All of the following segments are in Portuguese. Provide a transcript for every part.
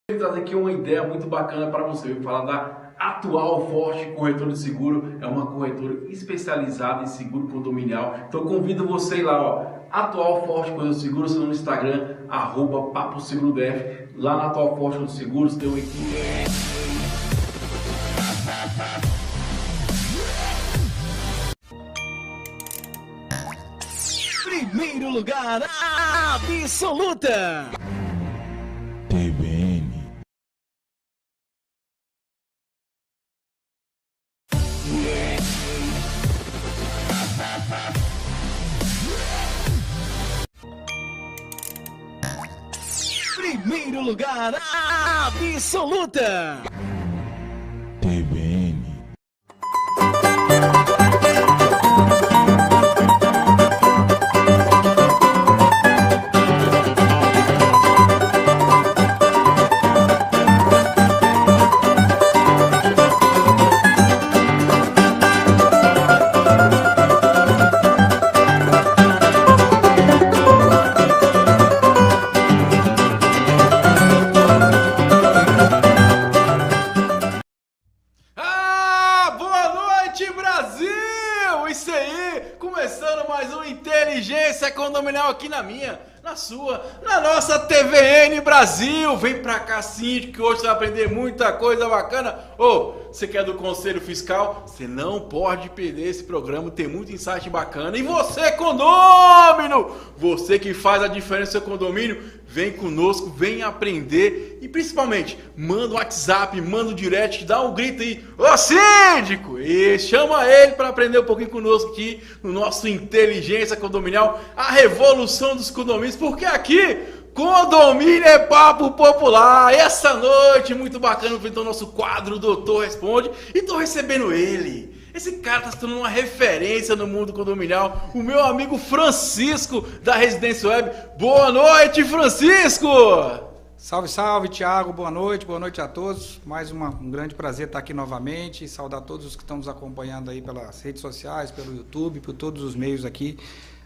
Vou trazer aqui uma ideia muito bacana para você. Vou falar da Atual Forte Corretora de Seguro. É uma corretora especializada em seguro condominial. Então convido você ir lá, ó, Atual Forte Corretora de Seguros, no Instagram, @PapoSeguroDF. Lá na Atual Forte Corretora de Seguros tem uma equipe. Primeiro lugar, absoluta! TVN. Primeiro lugar, absoluta! TVN. Isso aí, começando mais um Inteligência Condominial aqui na minha, na sua, na nossa TVN Brasil. Vem pra cá, síndico, que hoje você vai aprender muita coisa bacana. Você quer do Conselho Fiscal? Você não pode perder esse programa, tem muito insight bacana. E você, condômino, você que faz a diferença no seu condomínio, vem conosco, vem aprender. E principalmente, manda um WhatsApp, manda um direct, dá um grito aí, ô síndico! E chama ele para aprender um pouquinho conosco aqui no nosso Inteligência Condominial, a revolução dos condomínios, porque aqui condomínio é papo popular. Essa noite, muito bacana, então nosso quadro Doutor Responde, e tô recebendo ele. Esse cara tá se tornando uma referência no mundo condominial, o meu amigo Francisco, da Residência Web. Boa noite, Francisco! Salve, salve, Thiago, boa noite a todos. Mais um grande prazer estar aqui novamente e saudar todos os que estão nos acompanhando aí pelas redes sociais, pelo YouTube, por todos os meios aqui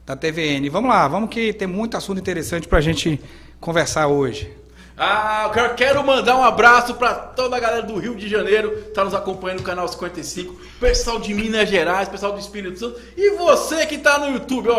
da TVN. Vamos lá, vamos que tem muito assunto interessante para a gente conversar hoje. Eu quero mandar um abraço para toda a galera do Rio de Janeiro que está nos acompanhando no canal 55, pessoal de Minas Gerais, pessoal do Espírito Santo, e você que está no YouTube,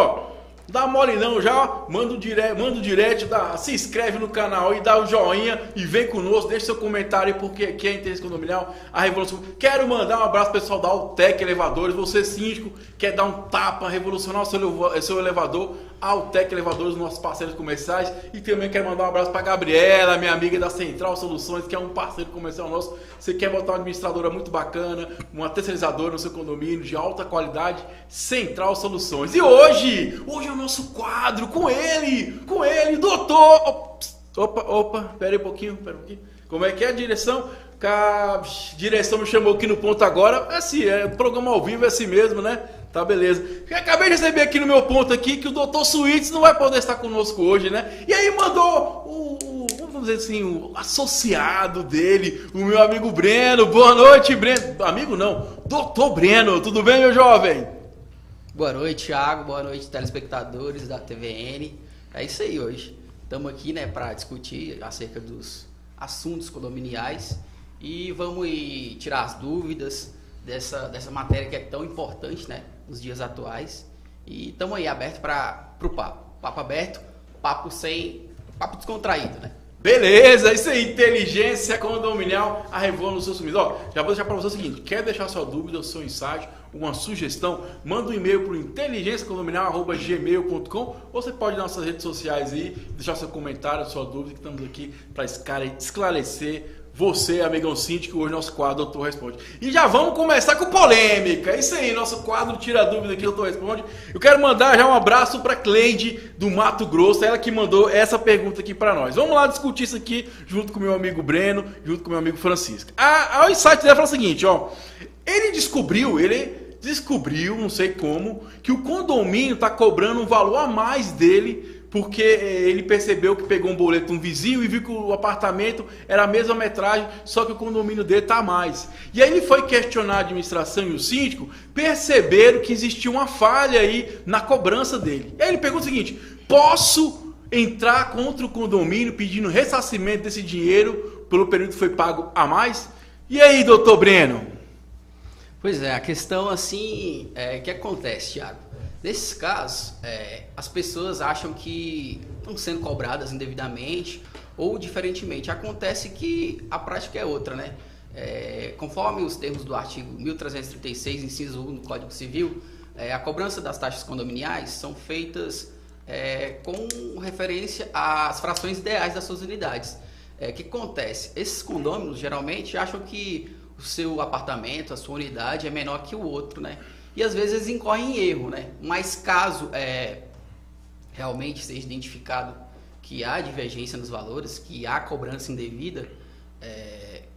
dá mole não já, manda um direct, se inscreve no canal e dá o joinha e vem conosco, deixa seu comentário aí porque aqui é Interesse Condominial, a revolução. Quero mandar um abraço pessoal da Altec Elevadores, você síndico, quer dar um tapa, revolucionar o seu elevador, Altec Elevadores, nossos parceiros comerciais. E também quero mandar um abraço para Gabriela, minha amiga da Central Soluções, que é um parceiro comercial nosso. Você quer botar uma administradora muito bacana, uma terceirizadora no seu condomínio de alta qualidade, Central Soluções. E hoje é o nosso quadro com ele, doutor... Opa, pera aí um pouquinho. Como é que é a direção? A direção me chamou aqui no ponto agora. É programa ao vivo, é assim mesmo, né? Tá, beleza. Acabei de receber aqui no meu ponto aqui que o Dr. Suítes não vai poder estar conosco hoje, né? E aí mandou vamos dizer assim, o associado dele, o meu amigo Breno. Boa noite, Breno. Amigo não, Dr. Breno. Tudo bem, meu jovem? Boa noite, Thiago. Boa noite, telespectadores da TVN. É isso aí hoje. Estamos aqui, né, para discutir acerca dos assuntos condominiais e vamos tirar as dúvidas dessa matéria que é tão importante, né, nos dias atuais. E estamos aí abertos para o papo aberto, papo descontraído, né? Beleza, isso aí, Inteligência Condominial, a revolução sumida. Já vou deixar para você o seguinte, quer deixar sua dúvida, seu insight, uma sugestão, manda um e-mail para o inteligenciacondominial@gmail.com, ou você pode ir nas nossas redes sociais aí, deixar seu comentário, sua dúvida, que estamos aqui para esclarecer você, amigão síndico, hoje nosso quadro Doutor Responde. E já vamos começar com polêmica. Isso aí, nosso quadro Tira Dúvida aqui, Doutor Responde. Eu quero mandar já um abraço para Cleide do Mato Grosso, ela que mandou essa pergunta aqui para nós. Vamos lá discutir isso aqui junto com o meu amigo Breno, junto com o meu amigo Francisco. O insight dela fala o seguinte, ele descobriu, não sei como, que o condomínio está cobrando um valor a mais dele, porque ele percebeu que pegou um boleto de um vizinho e viu que o apartamento era a mesma metragem, só que o condomínio dele está a mais. E aí ele foi questionar a administração e o síndico, perceberam que existia uma falha aí na cobrança dele. E aí ele pergunta o seguinte, posso entrar contra o condomínio pedindo ressarcimento desse dinheiro pelo período que foi pago a mais? E aí, doutor Breno? Pois é, a questão assim, que acontece, Thiago? Nesses casos, as pessoas acham que estão sendo cobradas indevidamente ou diferentemente. Acontece que a prática é outra, né? Conforme os termos do artigo 1336, inciso 1 do Código Civil, a cobrança das taxas condominiais são feitas com referência às frações ideais das suas unidades. O que acontece? Esses condôminos geralmente acham que o seu apartamento, a sua unidade é menor que o outro, né? E às vezes eles incorrem em erro, né? Mas caso realmente seja identificado que há divergência nos valores, que há cobrança indevida,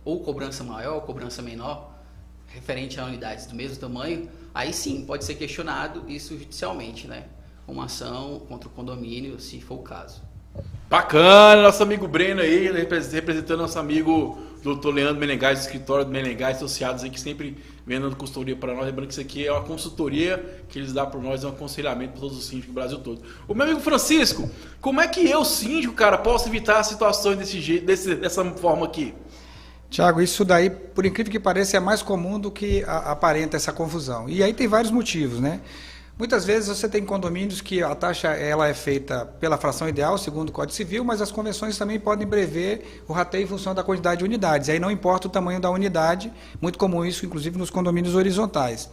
ou cobrança maior ou cobrança menor, referente a unidades do mesmo tamanho, aí sim pode ser questionado isso judicialmente, né? Uma ação contra o condomínio, se for o caso. Bacana, nosso amigo Breno aí, representando nosso amigo Dr. Leandro Menegais, do escritório do Menegais Associados, aí, que sempre vem dando consultoria para nós. Lembrando que isso aqui é uma consultoria que eles dão para nós, é um aconselhamento para todos os síndicos do Brasil todo. O meu amigo Francisco, como é que eu, síndico, cara, posso evitar situações desse jeito, dessa forma aqui? Tiago, isso daí, por incrível que pareça, é mais comum do que aparenta essa confusão. E aí tem vários motivos, né? Muitas vezes você tem condomínios que a taxa ela é feita pela fração ideal, segundo o Código Civil, mas as convenções também podem prever o rateio em função da quantidade de unidades. Aí não importa o tamanho da unidade, muito comum isso, inclusive, nos condomínios horizontais.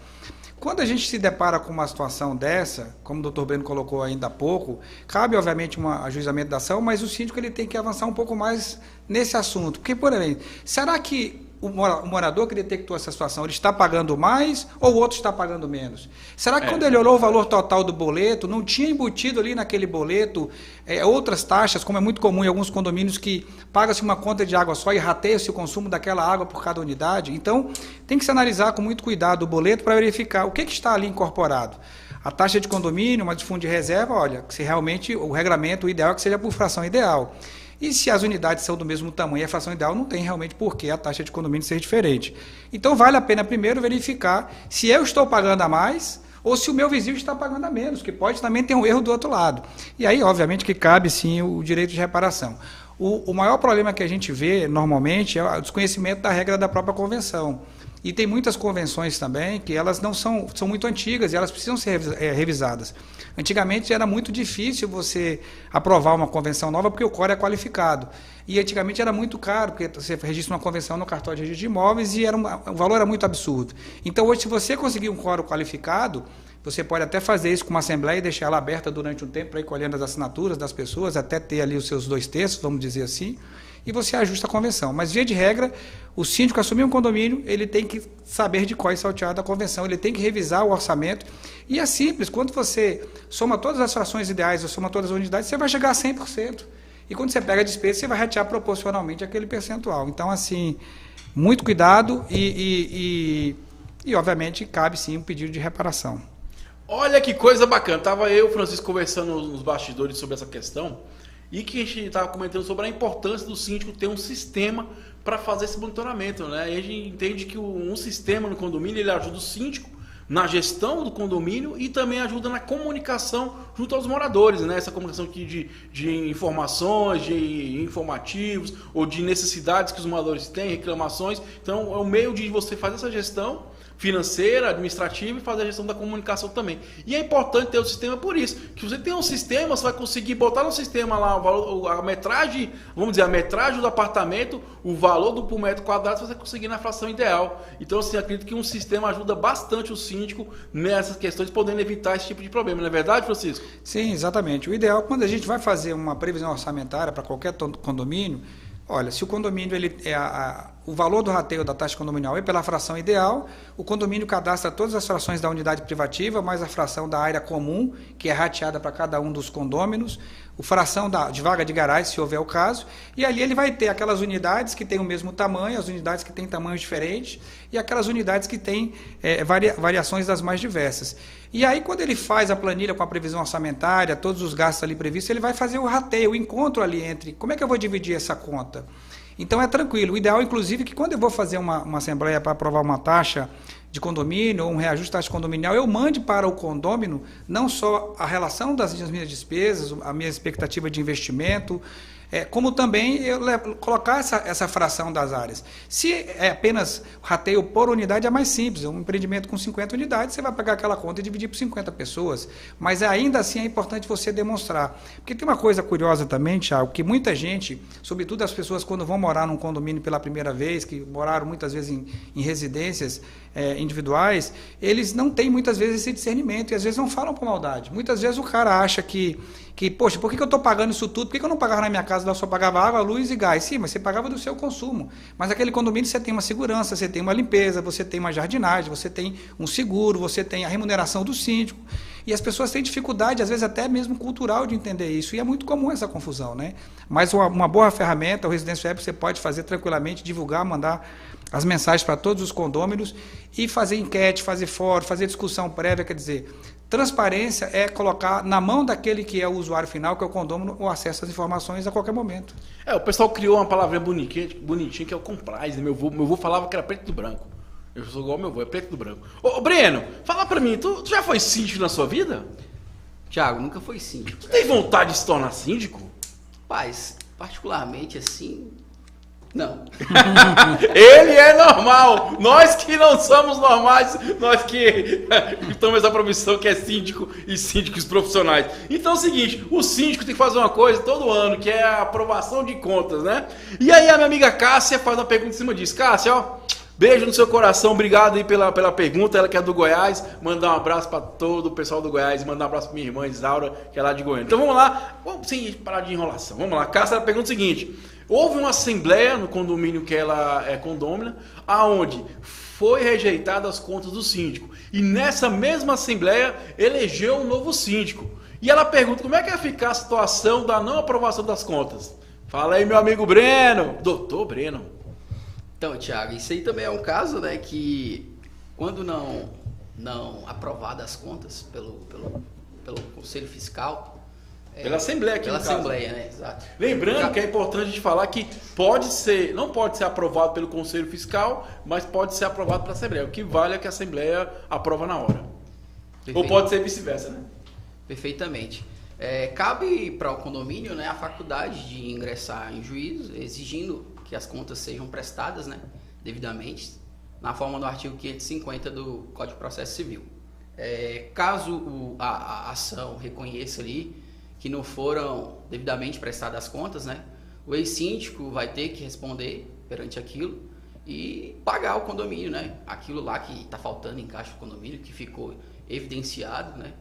Quando a gente se depara com uma situação dessa, como o doutor Breno colocou ainda há pouco, cabe, obviamente, um ajuizamento da ação, mas o síndico ele tem que avançar um pouco mais nesse assunto. Porque, por exemplo, será que o morador que detectou essa situação, ele está pagando mais ou o outro está pagando menos? Será que quando ele olhou o valor total do boleto, não tinha embutido ali naquele boleto outras taxas, como é muito comum em alguns condomínios que paga-se uma conta de água só e rateia-se o consumo daquela água por cada unidade? Então, tem que se analisar com muito cuidado o boleto para verificar o que está ali incorporado. A taxa de condomínio, mas de fundo de reserva, olha, se realmente o regramento, o ideal é que seja por fração ideal. E se as unidades são do mesmo tamanho e a fração ideal, não tem realmente por que a taxa de condomínio ser diferente. Então, vale a pena primeiro verificar se eu estou pagando a mais ou se o meu vizinho está pagando a menos, que pode também ter um erro do outro lado. E aí, obviamente, que cabe, sim, o direito de reparação. O maior problema que a gente vê, normalmente, é o desconhecimento da regra da própria convenção. E tem muitas convenções também que elas não são muito antigas e elas precisam ser revisadas. Antigamente era muito difícil você aprovar uma convenção nova porque o quórum é qualificado. E antigamente era muito caro, porque você registra uma convenção no cartório de registro de imóveis e o valor era muito absurdo. Então hoje, se você conseguir um quórum qualificado, você pode até fazer isso com uma assembleia e deixar ela aberta durante um tempo para ir colhendo as assinaturas das pessoas, até ter ali os seus 2/3, vamos dizer assim, e você ajusta a convenção. Mas, via de regra, o síndico assumir um condomínio, ele tem que saber de qual é salteado a convenção, ele tem que revisar o orçamento. E é simples, quando você soma todas as frações ideais ou soma todas as unidades, você vai chegar a 100%. E quando você pega a despesa, você vai ratear proporcionalmente aquele percentual. Então, assim, muito cuidado e obviamente, cabe sim um pedido de reparação. Olha que coisa bacana. Tava eu e o Francisco conversando nos bastidores sobre essa questão e que a gente estava comentando sobre a importância do síndico ter um sistema para fazer esse monitoramento, né? E a gente entende que um sistema no condomínio ele ajuda o síndico na gestão do condomínio e também ajuda na comunicação junto aos moradores, né? Essa comunicação aqui de informações, de informativos ou de necessidades que os moradores têm, reclamações. Então é um meio de você fazer essa gestão financeira, administrativa e fazer a gestão da comunicação também. E é importante ter o sistema por isso. Que você tem um sistema, você vai conseguir botar no sistema lá o valor, a metragem, vamos dizer, a metragem do apartamento, o valor do por metro quadrado, você vai conseguir na fração ideal. Então, assim, acredito que um sistema ajuda bastante o síndico nessas questões, podendo evitar esse tipo de problema. Não é verdade, Francisco? Sim, exatamente. O ideal, quando a gente vai fazer uma previsão orçamentária para qualquer condomínio, olha, se o condomínio, o valor do rateio da taxa condominial é pela fração ideal, o condomínio cadastra todas as frações da unidade privativa, mais a fração da área comum, que é rateada para cada um dos condôminos, a fração de vaga de garagem, se houver o caso, e ali ele vai ter aquelas unidades que têm o mesmo tamanho, as unidades que têm tamanhos diferentes, e aquelas unidades que têm variações das mais diversas. E aí, quando ele faz a planilha com a previsão orçamentária, todos os gastos ali previstos, ele vai fazer o rateio, o encontro ali entre como é que eu vou dividir essa conta. Então é tranquilo. O ideal, inclusive, é que quando eu vou fazer uma assembleia para aprovar uma taxa de condomínio ou um reajuste de taxa condominial, eu mande para o condômino não só a relação das minhas despesas, a minha expectativa de investimento, Como também colocar essa fração das áreas. Se é apenas rateio por unidade, é mais simples. Um empreendimento com 50 unidades, você vai pegar aquela conta e dividir por 50 pessoas. Mas ainda assim é importante você demonstrar. Porque tem uma coisa curiosa também, Thiago, que muita gente, sobretudo as pessoas quando vão morar num condomínio pela primeira vez, que moraram muitas vezes em residências individuais, eles não têm muitas vezes esse discernimento e às vezes não falam por maldade. Muitas vezes o cara acha que poxa, por que eu estou pagando isso tudo? Por que eu não pagava na minha casa, eu só pagava água, luz e gás? Sim, mas você pagava do seu consumo. Mas aquele condomínio você tem uma segurança, você tem uma limpeza, você tem uma jardinagem, você tem um seguro, você tem a remuneração do síndico. E as pessoas têm dificuldade, às vezes até mesmo cultural, de entender isso. E é muito comum essa confusão, né? Mas uma boa ferramenta, o Residência Web, você pode fazer tranquilamente, divulgar, mandar as mensagens para todos os condôminos e fazer enquete, fazer fórum, fazer discussão prévia, quer dizer, transparência é colocar na mão daquele que é o usuário final, que é o condômino, o acesso às informações a qualquer momento. O pessoal criou uma palavrinha bonitinha que é o compliance. Meu avô falava que era preto do branco. Eu sou igual ao meu avô, é preto do branco. Ô Breno, fala pra mim, tu já foi síndico na sua vida? Thiago, nunca foi síndico. Tu tem vontade de se tornar síndico? Paz, particularmente assim, não. Ele é normal. Nós que não somos normais, nós que estamos nessa profissão que é síndico e síndicos profissionais. Então é o seguinte, o síndico tem que fazer uma coisa todo ano, que é a aprovação de contas, né? E aí a minha amiga Cássia faz uma pergunta em cima disso. Cássia, ó, beijo no seu coração, obrigado aí pela pergunta, ela que é do Goiás, mandar um abraço para todo o pessoal do Goiás, mandar um abraço para minha irmã Isaura, que é lá de Goiânia. Então vamos lá, vamos sem parar de enrolação, vamos lá. Cássia, ela pergunta o seguinte: houve uma assembleia no condomínio que ela é condômina, aonde foi rejeitadas as contas do síndico. E nessa mesma assembleia elegeu um novo síndico. E ela pergunta como é que vai ficar a situação da não aprovação das contas. Fala aí, meu amigo Breno, doutor Breno. Então, Thiago, isso aí também é um caso, né, que quando não aprovadas as contas pelo Conselho Fiscal... Pela Assembleia aqui, pela no caso. Assembleia, né, exato. Lembrando que é importante a gente falar que não pode ser aprovado pelo Conselho Fiscal, mas pode ser aprovado pela Assembleia. O que vale é que a Assembleia aprova na hora. Perfeito. Ou pode ser vice-versa, né? Perfeitamente. Cabe para o condomínio, né, a faculdade de ingressar em juízo, exigindo que as contas sejam prestadas, né, devidamente, na forma do artigo 550 do Código de Processo Civil. Caso a ação reconheça ali que não foram devidamente prestadas as contas, né, o ex-síndico vai ter que responder perante aquilo e pagar o condomínio, né, aquilo lá que está faltando em caixa do condomínio, que ficou evidenciado, né,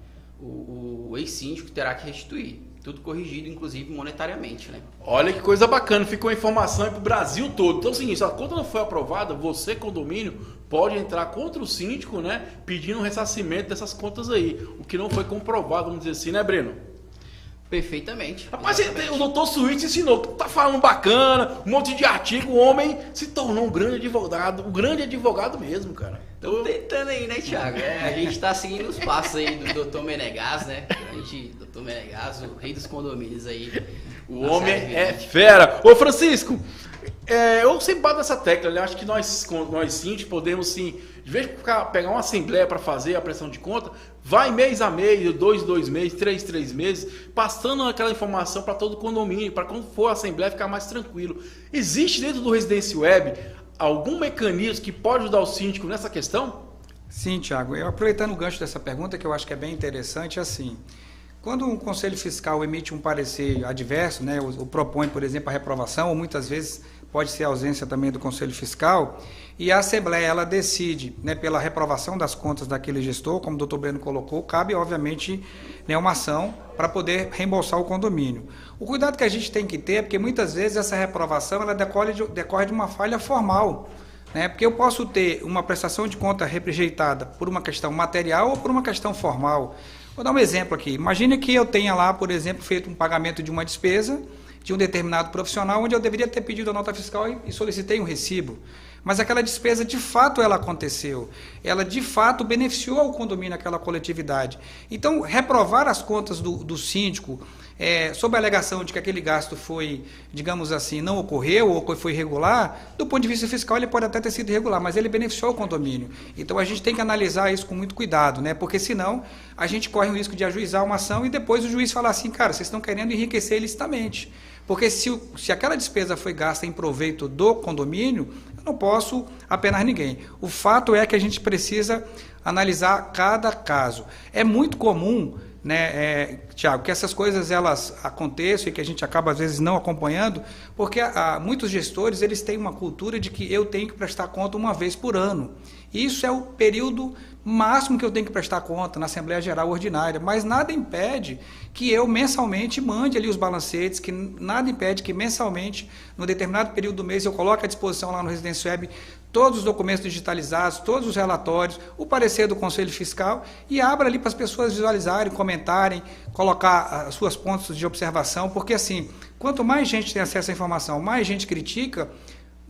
o ex-síndico terá que restituir. Tudo corrigido, inclusive, monetariamente, né? Olha que coisa bacana, ficou a informação aí pro Brasil todo. Então é o seguinte, se a conta não foi aprovada, você, condomínio, pode entrar contra o síndico, né? Pedindo um ressarcimento dessas contas aí. O que não foi comprovado, vamos dizer assim, né, Breno? Perfeitamente. Rapaz, o doutor Suíte ensinou, tá falando bacana, um monte de artigo, o homem se tornou um grande advogado mesmo, cara. Tô tentando aí, né, Thiago? A gente tá seguindo os passos aí do doutor Menegas, né? Doutor Menegas, o rei dos condomínios aí. O homem é fera. Ô, Francisco, eu sempre bato nessa tecla, né? Acho que nós síndicos podemos sim, de vez de pegar uma assembleia para fazer a prestação de conta, vai mês a mês, 2 meses, 3 meses, passando aquela informação para todo o condomínio, para quando for a assembleia ficar mais tranquilo. Existe dentro do Residência Web algum mecanismo que pode ajudar o síndico nessa questão? Sim, Thiago. Aproveitando o gancho dessa pergunta, que eu acho que é bem interessante, assim, quando um Conselho Fiscal emite um parecer adverso, né, ou propõe, por exemplo, a reprovação, ou muitas vezes pode ser a ausência também do Conselho Fiscal, e a Assembleia ela decide, né, pela reprovação das contas daquele gestor, como o doutor Breno colocou, cabe, obviamente, né, uma ação para poder reembolsar o condomínio. O cuidado que a gente tem que ter é porque muitas vezes essa reprovação ela decorre de uma falha formal, né, porque eu posso ter uma prestação de conta rejeitada por uma questão material ou por uma questão formal. Vou dar um exemplo aqui. Imagine que eu tenha lá, por exemplo, feito um pagamento de uma despesa de um determinado profissional, onde eu deveria ter pedido a nota fiscal e solicitei um recibo. Mas aquela despesa, de fato, ela aconteceu. Ela, de fato, beneficiou ao condomínio, aquela coletividade. Então, reprovar as contas do síndico, sob a alegação de que aquele gasto foi, digamos assim, não ocorreu ou foi irregular, do ponto de vista fiscal, ele pode até ter sido irregular, mas ele beneficiou o condomínio. Então, a gente tem que analisar isso com muito cuidado, né? Porque, senão, a gente corre o risco de ajuizar uma ação e depois o juiz falar assim, cara, vocês estão querendo enriquecer ilicitamente. Porque se aquela despesa foi gasta em proveito do condomínio, eu não posso apenar ninguém. O fato é que a gente precisa analisar cada caso. É muito comum, né, Tiago, que essas coisas elas aconteçam e que a gente acaba às vezes não acompanhando, porque muitos gestores eles têm uma cultura de que eu tenho que prestar conta uma vez por ano. Isso é o período máximo que eu tenho que prestar conta na Assembleia Geral Ordinária, mas nada impede que eu mensalmente mande ali os balancetes, que nada impede que mensalmente, num determinado período do mês, eu coloque à disposição lá no Residência Web todos os documentos digitalizados, todos os relatórios, o parecer do Conselho Fiscal e abra ali para as pessoas visualizarem, comentarem, colocar as suas pontos de observação, porque assim, quanto mais gente tem acesso à informação, mais gente critica,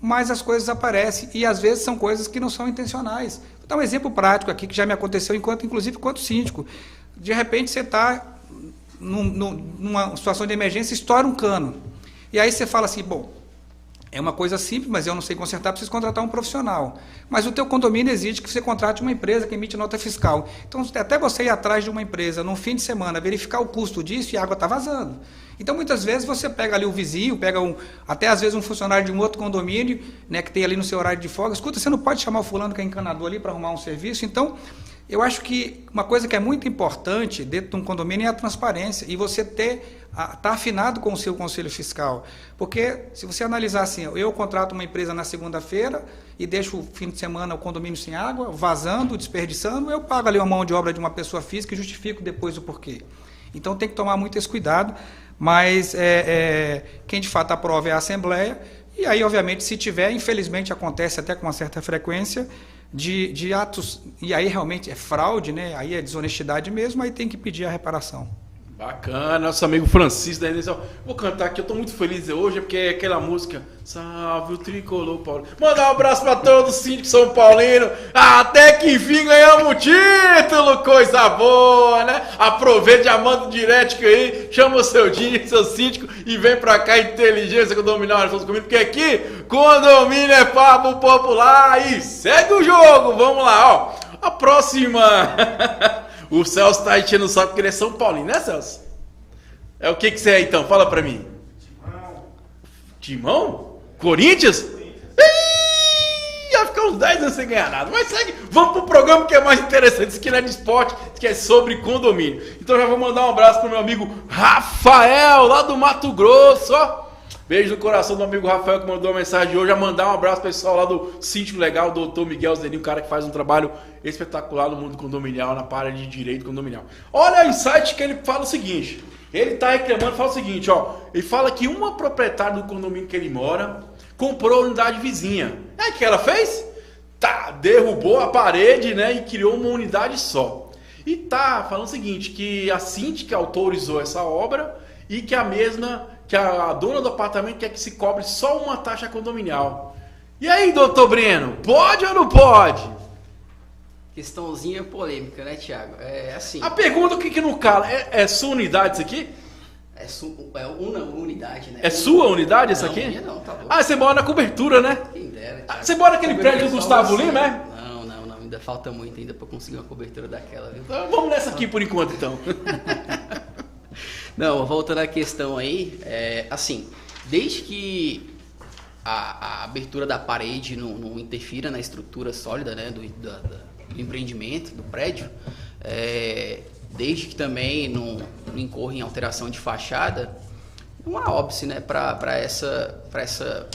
mais as coisas aparecem e às vezes são coisas que não são intencionais. Vou dar um exemplo prático aqui que já me aconteceu inclusive enquanto síndico. De repente você está numa situação de emergência, estoura um cano. E aí você fala assim, bom, é uma coisa simples, mas eu não sei consertar, preciso contratar um profissional. Mas o teu condomínio exige que você contrate uma empresa que emite nota fiscal. Então, até você ir atrás de uma empresa num fim de semana, verificar o custo disso e a água está vazando. Então, muitas vezes, você pega ali o vizinho, pega até às vezes um funcionário de um outro condomínio, né, que tem ali no seu horário de folga. Escuta, você não pode chamar o fulano que é encanador ali para arrumar um serviço? Então, eu acho que uma coisa que é muito importante dentro de um condomínio é a transparência e você estar afinado com o seu conselho fiscal. Porque se você analisar assim, eu contrato uma empresa na segunda-feira e deixo o fim de semana o condomínio sem água, vazando, desperdiçando, eu pago ali uma mão de obra de uma pessoa física e justifico depois o porquê. Então tem que tomar muito esse cuidado, mas quem de fato aprova é a Assembleia, e aí obviamente se tiver, infelizmente acontece até com uma certa frequência, de atos, e aí realmente é fraude, né? Aí é desonestidade mesmo, aí tem que pedir a reparação. Bacana, nosso amigo Francisco da Redenção. Vou cantar aqui, eu tô muito feliz hoje, porque é aquela música Salve o Tricolor Paulo. Mandar um abraço pra todos os síndicos São Paulino. Até que enfim ganhamos o título, coisa boa, né? Aproveite, já manda um direct aí, chama o seu Dinho, seu síndico e vem pra cá, inteligência condominial, porque aqui condomínio é papo popular e segue o jogo. Vamos lá, ó. A próxima... O Celso tá enchendo o saco porque ele é São Paulino, né, Celso? É o que você é então? Fala pra mim. Timão? Corinthians? Ih, ia ficar uns 10 anos sem ganhar nada. Mas segue, vamos pro programa que é mais interessante. Isso aqui não é de esporte, isso aqui é sobre condomínio. Então já vou mandar um abraço pro meu amigo Rafael, lá do Mato Grosso, ó. Beijo no coração do amigo Rafael que mandou a mensagem hoje. A mandar um abraço pessoal lá do Síndico Legal, o doutor Miguel Zeninho, um cara que faz um trabalho espetacular no mundo condominial, na área de direito condominial. Olha o insight que ele fala o seguinte. Ele tá reclamando, fala o seguinte, ó. Ele fala que uma proprietária do condomínio que ele mora comprou a unidade vizinha. Aí o que ela fez? Derrubou a parede, né, e criou uma unidade só. E tá falando o seguinte, que a síndica autorizou essa obra e que a dona do apartamento quer que se cobre só uma taxa condominial. E aí, doutor Breno, pode ou não pode? Questãozinha polêmica, né, Thiago? É assim. A pergunta que não cala, é sua unidade isso aqui? É uma unidade, né? É sua unidade essa aqui? Minha não, tá bom. Ah, você mora na cobertura, né? Quem dera. Você mora naquele prédio do Gustavo Lima, é? Não, ainda falta muito ainda pra conseguir uma cobertura daquela, viu? Então, vamos nessa aqui por enquanto, então. Não, voltando à questão aí, assim, desde que a abertura da parede não interfira na estrutura sólida, né, do empreendimento, do prédio, desde que também não incorra em alteração de fachada, não há óbice, né, para essa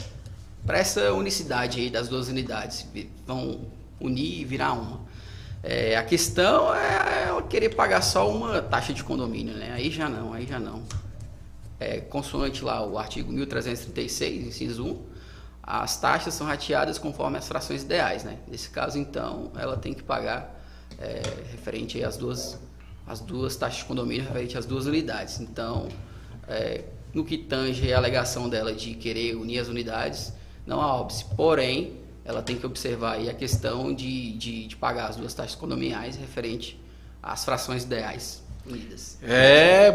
unicidade aí das duas unidades, vão unir e virar uma. A questão é querer pagar só uma taxa de condomínio, né? Aí já não. Consoante lá o artigo 1336, inciso 1, as taxas são rateadas conforme as frações ideais, né? Nesse caso, então, ela tem que pagar referente às duas taxas de condomínio, referente às duas unidades. Então, no que tange a alegação dela de querer unir as unidades, não há óbice. Porém, ela tem que observar aí a questão de pagar as duas taxas condominiais referente às frações ideais unidas.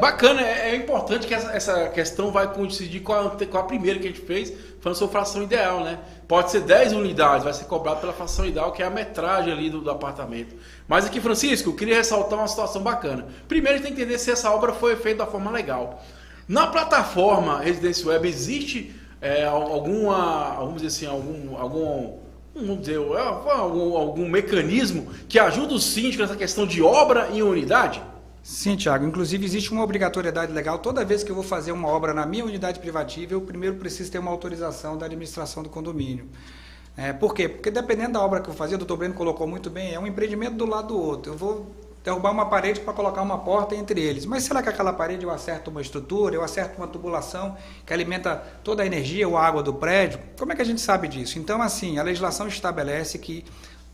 Bacana, é importante que essa questão vai coincidir com a primeira que a gente fez, falando sobre fração ideal, né? Pode ser 10 unidades, vai ser cobrado pela fração ideal, que é a metragem ali do apartamento. Mas aqui, Francisco, eu queria ressaltar uma situação bacana. Primeiro, a gente tem que entender se essa obra foi feita da forma legal. Na plataforma Residência Web existe vamos dizer assim, algum mecanismo que ajuda o síndico nessa questão de obra em unidade? Sim, Thiago. Inclusive, existe uma obrigatoriedade legal. Toda vez que eu vou fazer uma obra na minha unidade privativa, eu primeiro preciso ter uma autorização da administração do condomínio. Por quê? Porque dependendo da obra que eu vou fazer, o doutor Breno colocou muito bem, é um empreendimento do lado do outro. Eu vou derrubar uma parede para colocar uma porta entre eles. Mas será que aquela parede eu acerto uma estrutura, eu acerto uma tubulação que alimenta toda a energia ou a água do prédio? Como é que a gente sabe disso? Então, assim, a legislação estabelece que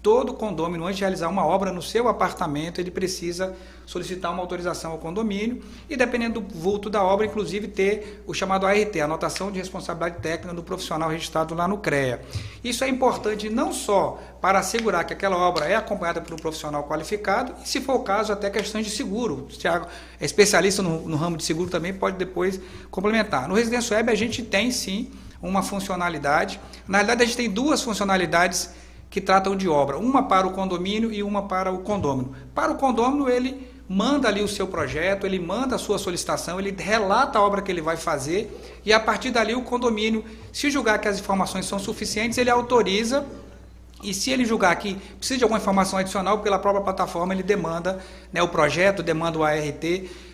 todo condomínio, antes de realizar uma obra no seu apartamento, ele precisa solicitar uma autorização ao condomínio e, dependendo do vulto da obra, inclusive ter o chamado ART, Anotação de Responsabilidade Técnica do Profissional registrado lá no CREA. Isso é importante não só para assegurar que aquela obra é acompanhada por um profissional qualificado, e, se for o caso, até questões de seguro. O Thiago é especialista no ramo de seguro, também pode depois complementar. No Residência Web a gente tem, sim, uma funcionalidade. Na realidade, a gente tem duas funcionalidades que tratam de obra, uma para o condomínio e uma para o condômino. Para o condômino, ele manda ali o seu projeto, ele manda a sua solicitação, ele relata a obra que ele vai fazer e, a partir dali, o condomínio, se julgar que as informações são suficientes, ele autoriza. E se ele julgar que precisa de alguma informação adicional, pela própria plataforma ele demanda, né, o projeto, demanda o ART,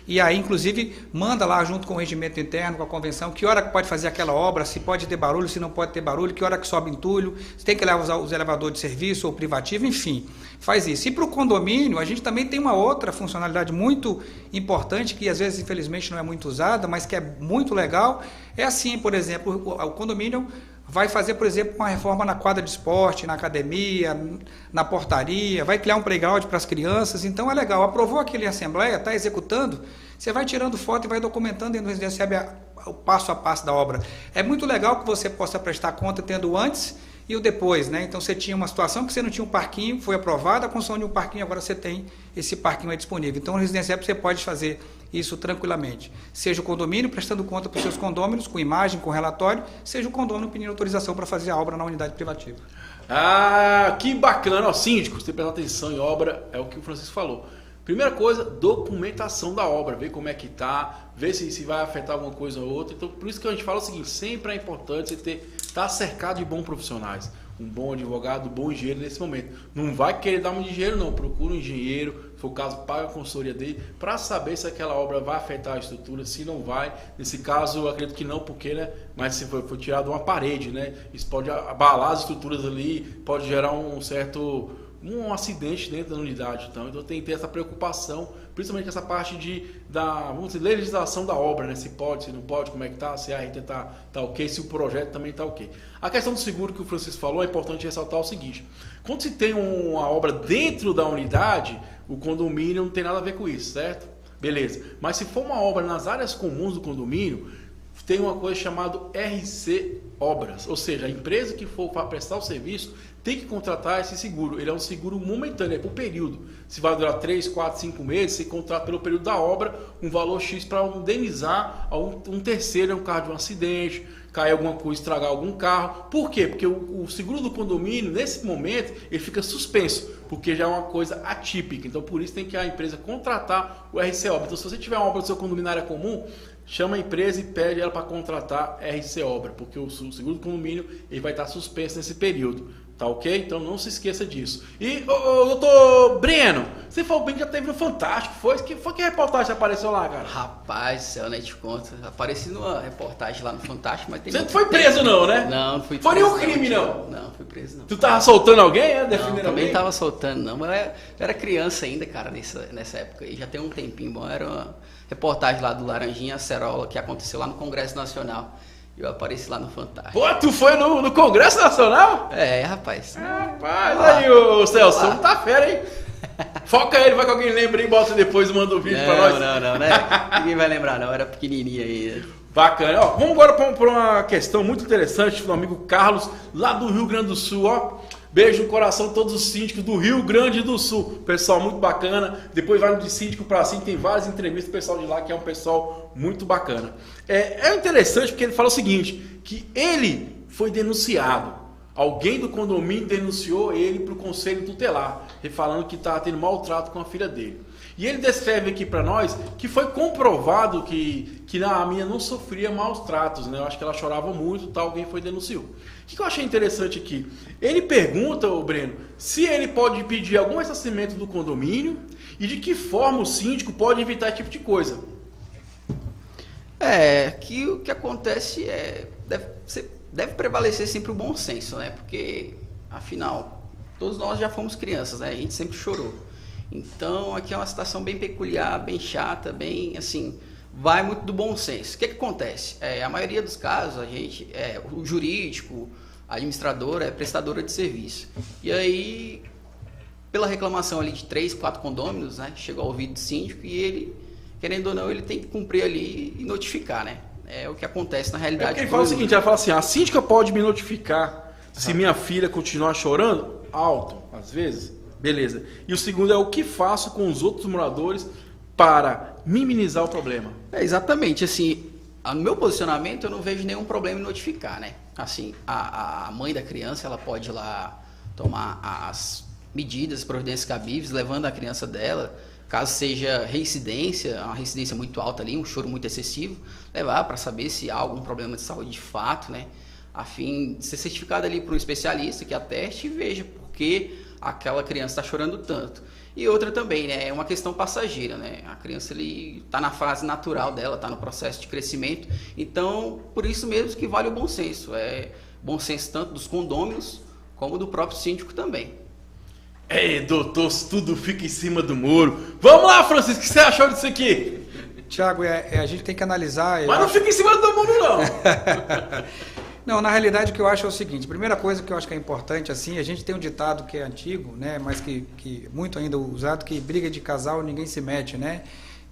e aí inclusive manda lá junto com o regimento interno, com a convenção, que hora que pode fazer aquela obra, se pode ter barulho, se não pode ter barulho, que hora que sobe entulho, se tem que levar os elevadores de serviço ou privativo, enfim, faz isso. E para o condomínio, a gente também tem uma outra funcionalidade muito importante, que às vezes infelizmente não é muito usada, mas que é muito legal, é assim, por exemplo, o condomínio vai fazer, por exemplo, uma reforma na quadra de esporte, na academia, na portaria, vai criar um playground para as crianças, então é legal. Aprovou aquilo em assembleia, está executando, você vai tirando foto e vai documentando dentro do Residência Web o passo a passo da obra. É muito legal que você possa prestar conta tendo o antes e o depois, né? Então você tinha uma situação que você não tinha um parquinho, foi aprovada a construção de um parquinho, agora você tem esse parquinho aí disponível. Então no Residência Web você pode fazer isso tranquilamente. Seja o condomínio prestando conta para os seus condôminos, com imagem, com relatório, seja o condomínio pedindo autorização para fazer a obra na unidade privativa. Ah, que bacana. Ó, síndico, você prestar atenção em obra, é o que o Francisco falou. Primeira coisa, documentação da obra, ver como é que tá, ver se vai afetar alguma coisa ou outra. Então, por isso que a gente fala o seguinte, sempre é importante você estar cercado de bons profissionais. Um bom advogado, um bom engenheiro nesse momento. Não vai querer dar muito dinheiro não, procura um engenheiro, se for o caso, paga a consultoria dele, para saber se aquela obra vai afetar a estrutura, se não vai. Nesse caso, eu acredito que não, porque, né, mas se for tirado uma parede, né, isso pode abalar as estruturas ali, pode gerar um acidente dentro da unidade. Então tem que ter essa preocupação, principalmente essa parte vamos dizer, legislação da obra, né? Se pode, se não pode, como é que tá, se a RT tá ok, se o projeto também tá ok. A questão do seguro que o Francisco falou, é importante ressaltar o seguinte: quando se tem uma obra dentro da unidade, o condomínio não tem nada a ver com isso, certo? Beleza. Mas se for uma obra nas áreas comuns do condomínio, tem uma coisa chamada RC Obras, ou seja, a empresa que for para prestar o serviço tem que contratar esse seguro. Ele é um seguro momentâneo, é por período. Se vai durar 3, 4, 5 meses, você contrata pelo período da obra um valor X para indenizar a um terceiro, um carro de um acidente, cair alguma coisa, estragar algum carro. Por quê? Porque o seguro do condomínio, nesse momento, ele fica suspenso, porque já é uma coisa atípica. Então, por isso tem que a empresa contratar o RC Obra. Então, se você tiver uma obra do seu condomínio na área comum, chama a empresa e pede ela para contratar RC Obra, porque o seguro do condomínio ele vai estar suspenso nesse período. Tá ok? Então não se esqueça disso. E, doutor Breno, você falou bem que já teve no Fantástico. Que reportagem apareceu lá, cara? Rapaz, céu, nem te conto. Apareci numa reportagem lá no Fantástico, mas tem. Você não foi preso, não, né? Não fui preso. Foi nenhum crime, não? Não, fui preso, não. Tu tava soltando alguém, defendendo alguém? Também tava soltando, não. Mas eu era criança ainda, cara, nessa época. E já tem um tempinho bom. Era uma reportagem lá do Laranjinha Acerola, que aconteceu lá no Congresso Nacional. Eu apareci lá no Fantástico. Pô, tu foi no Congresso Nacional? É, rapaz. Rapaz, aí o Celso, não tá fera, hein? Foca ele, vai que alguém lembra e bota depois, manda o vídeo pra nós. Não, né? Ninguém vai lembrar, não. Era pequenininho aí. Bacana. Ó, vamos agora para uma questão muito interessante do amigo Carlos, lá do Rio Grande do Sul, ó. Beijo no coração de todos os síndicos do Rio Grande do Sul. Pessoal muito bacana. Depois vai no de síndico para cima, tem várias entrevistas do pessoal de lá, que é um pessoal muito bacana. É interessante porque ele fala o seguinte, que ele foi denunciado alguém do condomínio denunciou ele para o conselho tutelar, falando que estava tendo maltrato com a filha dele. E ele descreve aqui para nós que foi comprovado que a menina não sofria maus tratos, né? Eu acho que ela chorava muito, tal, alguém foi e denunciou. O que eu achei interessante aqui? Ele pergunta, o Breno, se ele pode pedir algum ressarcimento do condomínio e de que forma o síndico pode evitar esse tipo de coisa. Que o que acontece deve prevalecer sempre o bom senso, né? Porque, afinal, todos nós já fomos crianças, né? A gente sempre chorou. Então, aqui é uma situação bem peculiar, bem chata, bem, assim, vai muito do bom senso. O que acontece? A maioria dos casos, o jurídico, a administradora é prestadora de serviço. E aí, pela reclamação ali de 3, 4 condôminos, né? Chegou ao ouvido do síndico e ele, querendo ou não, ele tem que cumprir ali e notificar, né? É o que acontece na realidade. Ele fala o seguinte, ela fala assim, a síndica pode me notificar se minha filha continuar chorando? Alto, às vezes. Beleza. E o segundo é o que faço com os outros moradores para minimizar o problema. Exatamente, assim, no meu posicionamento eu não vejo nenhum problema em notificar, né? Assim, a mãe da criança, ela pode ir lá tomar as medidas, providências cabíveis, levando a criança dela, caso seja reincidência, uma reincidência muito alta ali, um choro muito excessivo, levar para saber se há algum problema de saúde de fato, né? A fim de ser certificado ali por um especialista que ateste e veja por que aquela criança está chorando tanto. E outra também, né, é uma questão passageira, né? A criança está na fase natural dela, está no processo de crescimento. Então, por isso mesmo que vale o bom senso. É bom senso tanto dos condôminos como do próprio síndico também. Ei, doutor, tudo fica em cima do muro. Vamos lá, Francisco, o que você achou disso aqui? Tiago, a gente tem que analisar... Mas não fica em cima do muro, não. Não, na realidade o que eu acho é o seguinte, primeira coisa que eu acho que é importante, assim, a gente tem um ditado que é antigo, né, mas que muito ainda usado, que briga de casal ninguém se mete, né,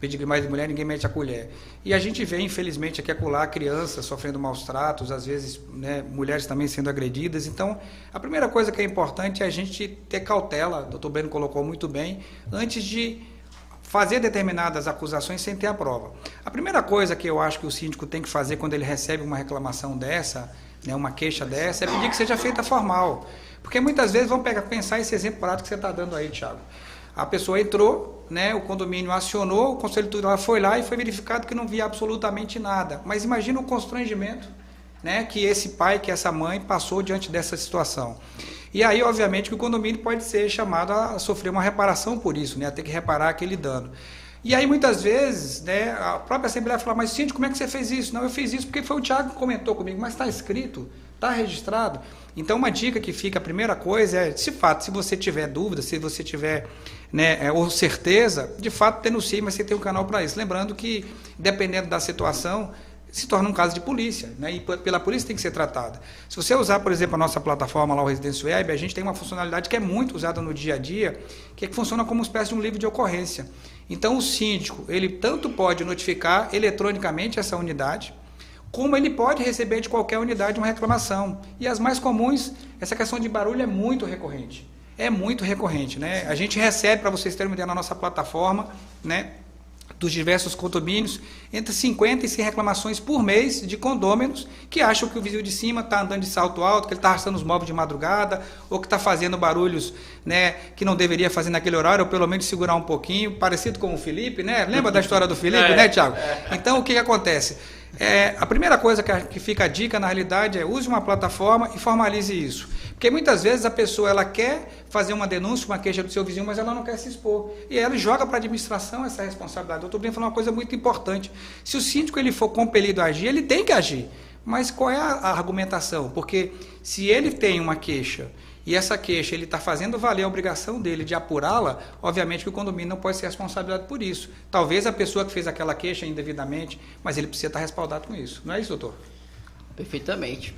briga mais de mulher ninguém mete a colher. E a gente vê, infelizmente, aqui e acolá crianças sofrendo maus tratos, às vezes, né, mulheres também sendo agredidas. Então, a primeira coisa que é importante é a gente ter cautela, o doutor Breno colocou muito bem, antes de fazer determinadas acusações sem ter a prova. A primeira coisa que eu acho que o síndico tem que fazer quando ele recebe uma reclamação dessa, né, uma queixa dessa, é pedir que seja feita formal. Porque muitas vezes, vamos pensar esse exemplo prático que você está dando aí, Thiago. A pessoa entrou, né, o condomínio acionou, o conselho tutelar foi lá e foi verificado que não via absolutamente nada. Mas imagina o constrangimento, né, que esse pai, que essa mãe passou diante dessa situação. E aí, obviamente, que o condomínio pode ser chamado a sofrer uma reparação por isso, né, a ter que reparar aquele dano. E aí, muitas vezes, né, a própria Assembleia fala, mas síndico, como é que você fez isso? Não, eu fiz isso porque foi o Thiago que comentou comigo, mas está escrito, está registrado. Então, uma dica que fica, a primeira coisa é, de fato, se você tiver dúvida, se você tiver, né, ou certeza, de fato, denuncie, mas você tem um canal para isso. Lembrando que, dependendo da situação, se torna um caso de polícia, né? E pela polícia tem que ser tratada. Se você usar, por exemplo, a nossa plataforma lá, o Residência Web, a gente tem uma funcionalidade que é muito usada no dia a dia, que é que funciona como uma espécie de um livro de ocorrência. Então, o síndico, ele tanto pode notificar eletronicamente essa unidade, como ele pode receber de qualquer unidade uma reclamação. E as mais comuns, essa questão de barulho é muito recorrente. É muito recorrente, né? A gente recebe, para vocês terem uma ideia, na nossa plataforma, né, dos diversos condomínios, entre 50 e 100 reclamações por mês de condôminos que acham que o vizinho de cima está andando de salto alto, que ele está arrastando os móveis de madrugada, ou que está fazendo barulhos, né, que não deveria fazer naquele horário, ou pelo menos segurar um pouquinho, parecido com o Felipe, né? Lembra da história do Felipe, né, Thiago? Então, o que acontece? A primeira coisa que fica a dica, na realidade, é use uma plataforma e formalize isso. Porque muitas vezes a pessoa ela quer fazer uma denúncia, uma queixa do seu vizinho, mas ela não quer se expor. E ela joga para a administração essa responsabilidade. Eu estou bem falando uma coisa muito importante. Se o síndico ele for compelido a agir, ele tem que agir. Mas qual é a argumentação? Porque se ele tem uma queixa e essa queixa ele está fazendo valer a obrigação dele de apurá-la, obviamente que o condomínio não pode ser responsabilizado por isso. Talvez a pessoa que fez aquela queixa indevidamente, mas ele precisa estar respaldado com isso. Não é isso, doutor? Perfeitamente.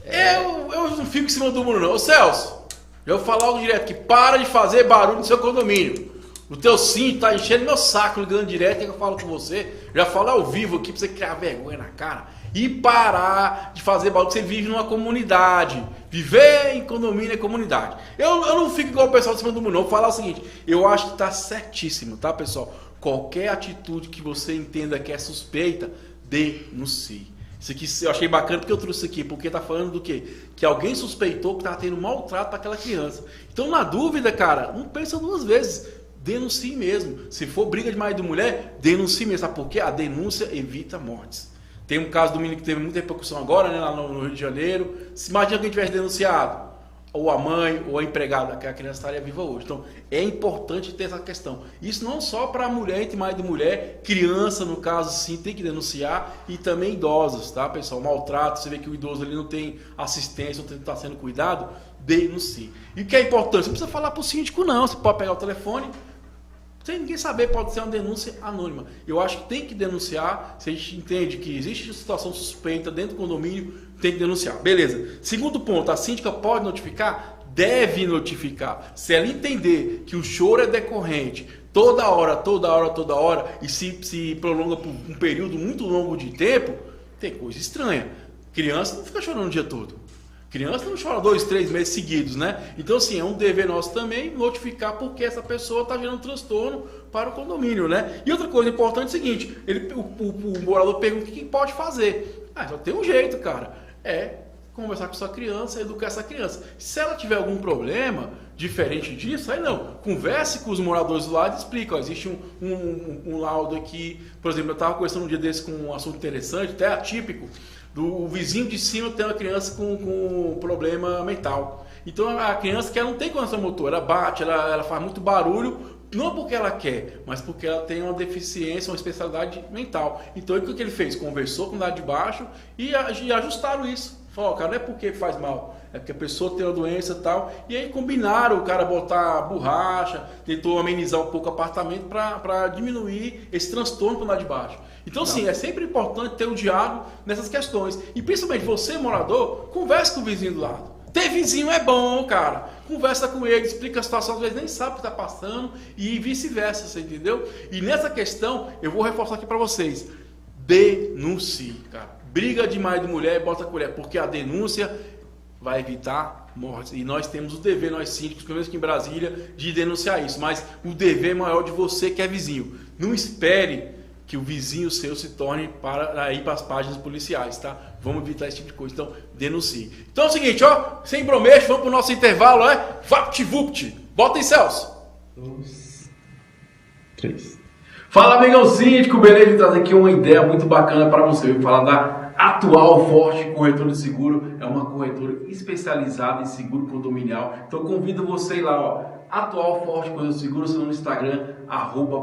Eu não fico em cima do muro, não. Ô, Celso, eu vou falar logo direto que para de fazer barulho no seu condomínio. O teu síndico tá enchendo meu saco ligando direto, é que eu falo com você. Já falo ao vivo aqui pra você criar vergonha na cara. E parar de fazer barulho, que você vive numa comunidade. Viver em condomínio é comunidade. Eu não fico igual o pessoal de cima do muro, não. Eu vou falar o seguinte, eu acho que tá certíssimo, tá, pessoal? Qualquer atitude que você entenda que é suspeita, denuncie. Isso aqui eu achei bacana porque eu trouxe isso aqui, porque tá falando do quê? Que alguém suspeitou que tava tendo maltrato para aquela criança. Então, na dúvida, cara, não pensa duas vezes. Denuncie mesmo. Se for briga de marido e mulher, denuncie mesmo. Sabe por quê? A denúncia evita mortes. Tem um caso do menino que teve muita repercussão agora, né, lá no Rio de Janeiro. Se imagina que tivesse denunciado, ou a mãe, ou a empregada, que a criança estaria viva hoje. Então, é importante ter essa questão. Isso não só para mulher, entre marido e mulher, criança, no caso, sim, tem que denunciar, e também idosos, tá, pessoal? Maltrato, você vê que o idoso ali não tem assistência, não está sendo cuidado, denuncie. E o que é importante? Você não precisa falar para o síndico, não. Você pode pegar o telefone, sem ninguém saber, pode ser uma denúncia anônima. Eu acho que tem que denunciar. Se a gente entende que existe situação suspeita dentro do condomínio, tem que denunciar. Beleza. Segundo ponto, a síndica pode notificar? Deve notificar. Se ela entender que o choro é decorrente toda hora, e se prolonga por um período muito longo de tempo, tem coisa estranha. Criança não fica chorando o dia todo. Criança não chora 2, 3 meses seguidos, né? Então, assim, é um dever nosso também notificar porque essa pessoa está gerando transtorno para o condomínio, né? E outra coisa importante é o seguinte, o morador pergunta o que pode fazer. Só tem um jeito, cara. É conversar com sua criança, educar essa criança. Se ela tiver algum problema diferente disso, aí não. Converse com os moradores do lado e explica. Ó, existe um laudo aqui. Por exemplo, eu estava conversando um dia desse com um assunto interessante, até atípico. O vizinho de cima tem uma criança com problema mental. Então a criança que ela não tem condição motora, ela bate, ela faz muito barulho, não porque ela quer, mas porque ela tem uma deficiência, uma especialidade mental. Então o que ele fez? Conversou com o lado de baixo e ajustaram isso. Falou, cara, não é porque faz mal, é porque a pessoa tem uma doença e tal. E aí combinaram o cara botar borracha, tentou amenizar um pouco o apartamento para diminuir esse transtorno para o lado de baixo. Então, sim, é sempre importante ter um diálogo nessas questões. E principalmente você, morador, converse com o vizinho do lado. Ter vizinho é bom, cara. Conversa com ele, explica a situação, às vezes nem sabe o que está passando e vice-versa, você entendeu? E nessa questão, eu vou reforçar aqui para vocês. Denuncie, cara. Briga de marido e mulher, bota a colher, porque a denúncia vai evitar mortes. E nós temos o dever, nós síndicos, pelo menos aqui em Brasília, de denunciar isso. Mas o dever maior de você que é vizinho. Não espere que o vizinho seu se torne para ir para as páginas policiais, tá? Vamos evitar esse tipo de coisa. Então, denuncie. Então é o seguinte, ó, sem bromex, vamos pro nosso intervalo, né? Vapt-vupt. Bota aí, Celso. 2, 3. Fala, amigão síndico, beleza? Trazer aqui uma ideia muito bacana para você. Eu vou falar da Atual Forte Corretora de Seguro. É uma corretora especializada em seguro condominial. Então, convido você a ir lá, ó. Atual Forte Corretora de Seguros no Instagram,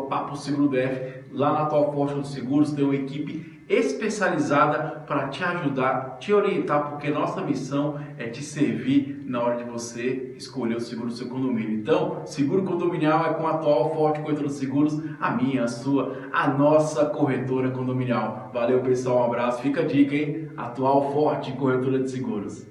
@PapoSeguroDF. Lá na Atual Forte Corretora de Seguros tem uma equipe especializada para te ajudar, te orientar, porque nossa missão é te servir na hora de você escolher o seguro do seu condomínio. Então, seguro condominial é com a Atual Forte Corretora de Seguros, a minha, a sua, a nossa corretora condominial. Valeu, pessoal, um abraço. Fica a dica, hein? Atual Forte Corretora de Seguros.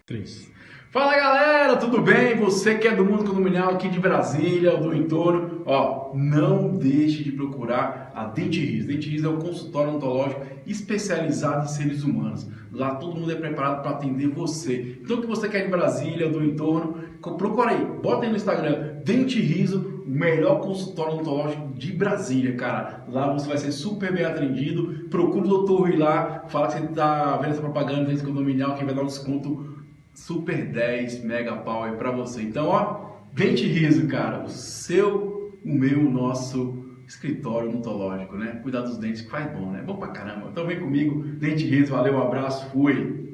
3. Fala, galera, tudo bem? Você que é do mundo condominial aqui de Brasília, do entorno, ó, não deixe de procurar a Dente Riso. Dente Riso é um consultório odontológico especializado em seres humanos. Lá todo mundo é preparado para atender você. Então, o que você quer de Brasília, do entorno, procura aí, bota aí no Instagram, Dente Riso, o melhor consultório odontológico de Brasília, cara. Lá você vai ser super bem atendido. Procura o doutor Rui lá, fala que você está vendo essa propaganda desse condominial, que vai dar um desconto Super 10 Mega Power pra você. Então, ó, Dente Riso, cara. O seu, o meu, o nosso escritório odontológico, né? Cuidar dos dentes que faz bom, né? Bom pra caramba. Então vem comigo, Dente Riso. Valeu, um abraço, fui!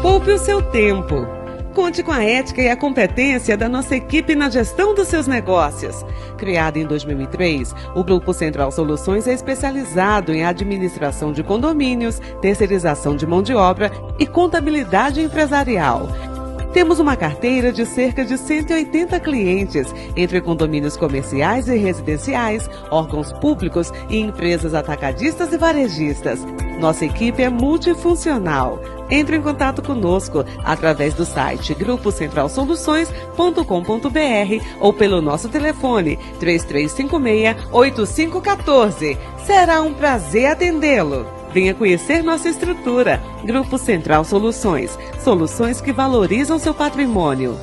Poupe o seu tempo. Conte com a ética e a competência da nossa equipe na gestão dos seus negócios. Criado em 2003, o Grupo Central Soluções é especializado em administração de condomínios, terceirização de mão de obra e contabilidade empresarial. Temos uma carteira de cerca de 180 clientes, entre condomínios comerciais e residenciais, órgãos públicos e empresas atacadistas e varejistas. Nossa equipe é multifuncional. Entre em contato conosco através do site grupocentralsoluções.com.br ou pelo nosso telefone 3356-8514. Será um prazer atendê-lo. Venha conhecer nossa estrutura. Grupo Central Soluções. Soluções que valorizam seu patrimônio.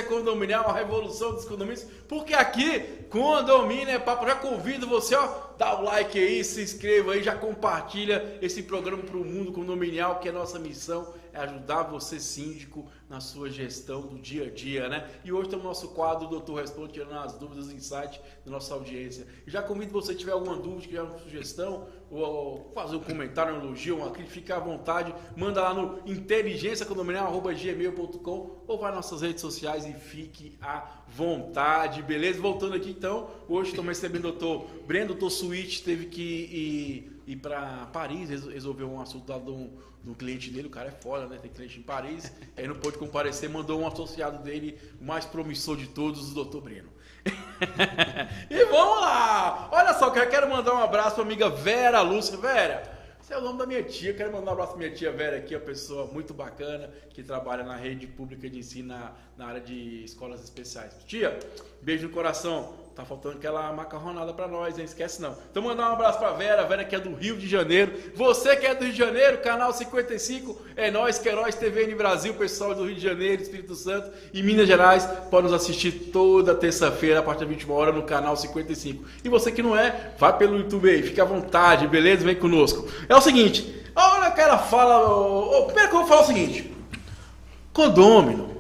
Condominial, a revolução dos condomínios, porque aqui, condomínio é papo. Já convido você, ó, dá o like aí, se inscreva aí, já compartilha esse programa para o mundo condominial, que é a nossa missão, é ajudar você, síndico, na sua gestão do dia a dia, né? E hoje tem o nosso quadro, o Doutor Responde, tirando as dúvidas, os insights da nossa audiência. E já convido você, se tiver alguma dúvida, tiver uma sugestão, ou fazer um comentário, um elogio, uma crítica, fica à vontade, manda lá no inteligenciacondominial@gmail.com ou vai nas nossas redes sociais e fique à vontade, beleza? Voltando aqui então, hoje estamos recebendo o doutor Breno, doutor Switch, teve que ir para Paris, resolveu um assunto lá do cliente dele, o cara é foda, né? Tem cliente em Paris, aí não pôde comparecer, mandou um associado dele, o mais promissor de todos, o doutor Breno. E vamos lá! Olha só, eu quero mandar um abraço para a amiga Vera Lúcia. Vera, esse é o nome da minha tia, quero mandar um abraço para minha tia Vera aqui, uma pessoa muito bacana, que trabalha na rede pública de ensino na área de escolas especiais. Tia, beijo no coração. Tá faltando aquela macarronada pra nós, hein? Esquece não. Então mandar um abraço pra Vera que é do Rio de Janeiro. Você que é do Rio de Janeiro, canal 55, é nós, Queiroz TVN Brasil, pessoal do Rio de Janeiro, Espírito Santo e Minas Gerais, pode nos assistir toda terça-feira, a partir da 21 horas, no canal 55. E você que não é, vai pelo YouTube aí, fica à vontade, beleza? Vem conosco. É o seguinte, olha que ela fala, primeiro que eu vou falar o seguinte, condômino,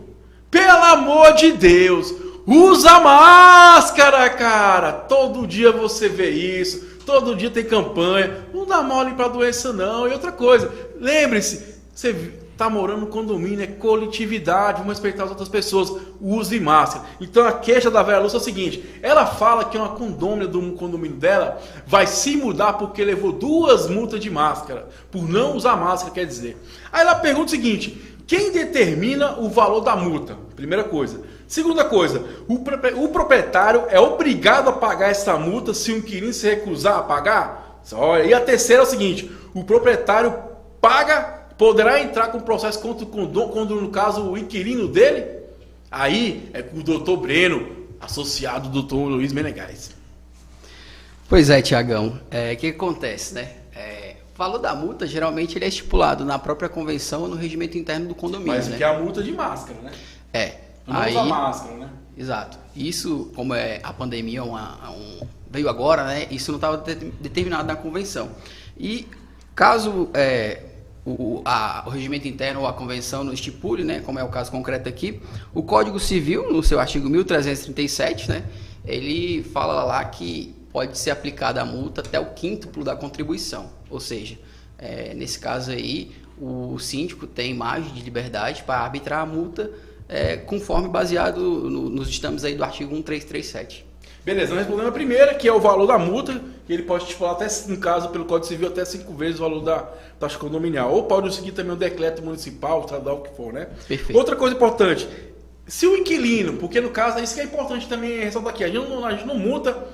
pelo amor de Deus, usa máscara, cara! Todo dia você vê isso, todo dia tem campanha, não dá mole pra doença não. E outra coisa, lembre-se, você tá morando no condomínio, é coletividade, vamos respeitar as outras pessoas, use máscara. Então a queixa da Vera Lúcia é o seguinte, ela fala que uma condômina do condomínio dela vai se mudar porque levou 2 multas de máscara, por não usar máscara, quer dizer. Aí ela pergunta o seguinte, quem determina o valor da multa? Primeira coisa. Segunda coisa, o proprietário é obrigado a pagar essa multa se o inquilino se recusar a pagar? Olha, e a terceira é o seguinte, o proprietário poderá entrar com processo contra o quando no caso o inquilino dele? Aí é com o doutor Breno, associado do doutor Luiz Menegais. Pois é, Tiagão, o que acontece, né? O valor da multa, geralmente, ele é estipulado na própria convenção ou no regimento interno do condomínio, mas né? que é a multa de máscara, né? Não usa máscara, né? Exato. Isso, como a pandemia veio agora, né? Isso não estava determinado na convenção. E caso o regimento interno ou a convenção não estipule, né? Como é o caso concreto aqui, o Código Civil, no seu artigo 1337, né? Ele fala lá que pode ser aplicada a multa até o quíntuplo da contribuição. Ou seja, nesse caso aí, o síndico tem margem de liberdade para arbitrar a multa conforme baseado nos ditames aí do artigo 1337. Beleza, nós respondemos a primeira, que é o valor da multa, que ele pode estipular até, no caso, pelo Código Civil, até 5 vezes o valor da taxa condominial. Ou pode seguir também o decreto municipal, estadual, o que for, né? Perfeito. Outra coisa importante, se o inquilino, porque no caso, isso que é importante também ressaltar aqui, a gente não multa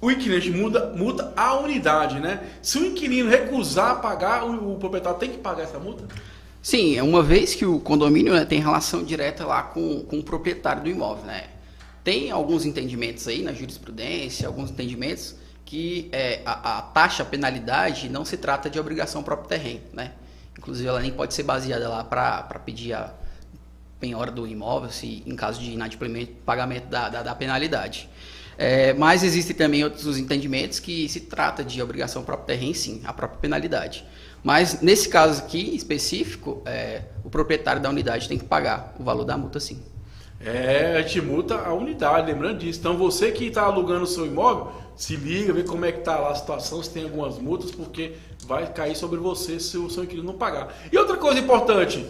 o inquilino, a gente multa a unidade, né? Se o inquilino recusar pagar, o proprietário tem que pagar essa multa? Sim, uma vez que o condomínio, né, tem relação direta lá com o proprietário do imóvel, né? Tem alguns entendimentos aí na jurisprudência, alguns entendimentos que a taxa, a penalidade, não se trata de obrigação próprio terreno, né? Inclusive, ela nem pode ser baseada lá para pedir a penhora do imóvel, se em caso de inadimplemento, pagamento da penalidade. Mas existem também outros entendimentos que se trata de obrigação próprio terreno, sim, a própria penalidade. Mas nesse caso aqui específico, o proprietário da unidade tem que pagar o valor da multa, sim. A gente multa a unidade, lembrando disso. Então você que está alugando o seu imóvel, se liga, vê como é que está lá a situação, se tem algumas multas, porque vai cair sobre você se o seu inquilino não pagar. E outra coisa importante,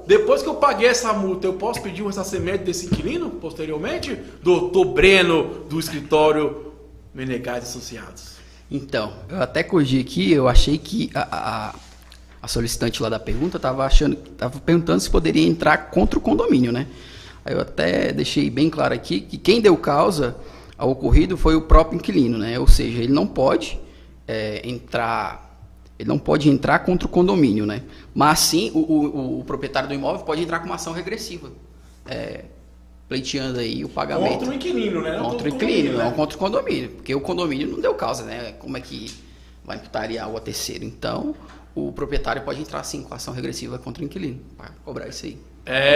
depois que eu paguei essa multa, eu posso pedir um ressarcimento desse inquilino posteriormente? Doutor Breno, do escritório Menegais Associados. Então, eu até corrigi aqui, eu achei que a solicitante lá da pergunta estava perguntando se poderia entrar contra o condomínio, né? Aí eu até deixei bem claro aqui que quem deu causa ao ocorrido foi o próprio inquilino, né? Ou seja, ele não pode entrar contra o condomínio, né? Mas sim, o proprietário do imóvel pode entrar com uma ação regressiva, pleiteando aí o pagamento. Contra o inquilino, né? Contra o inquilino, não contra o condomínio, porque o condomínio não deu causa, né? Como é que vai imputariar o terceiro? Então, o proprietário pode entrar sim com ação regressiva contra o inquilino, para cobrar isso aí.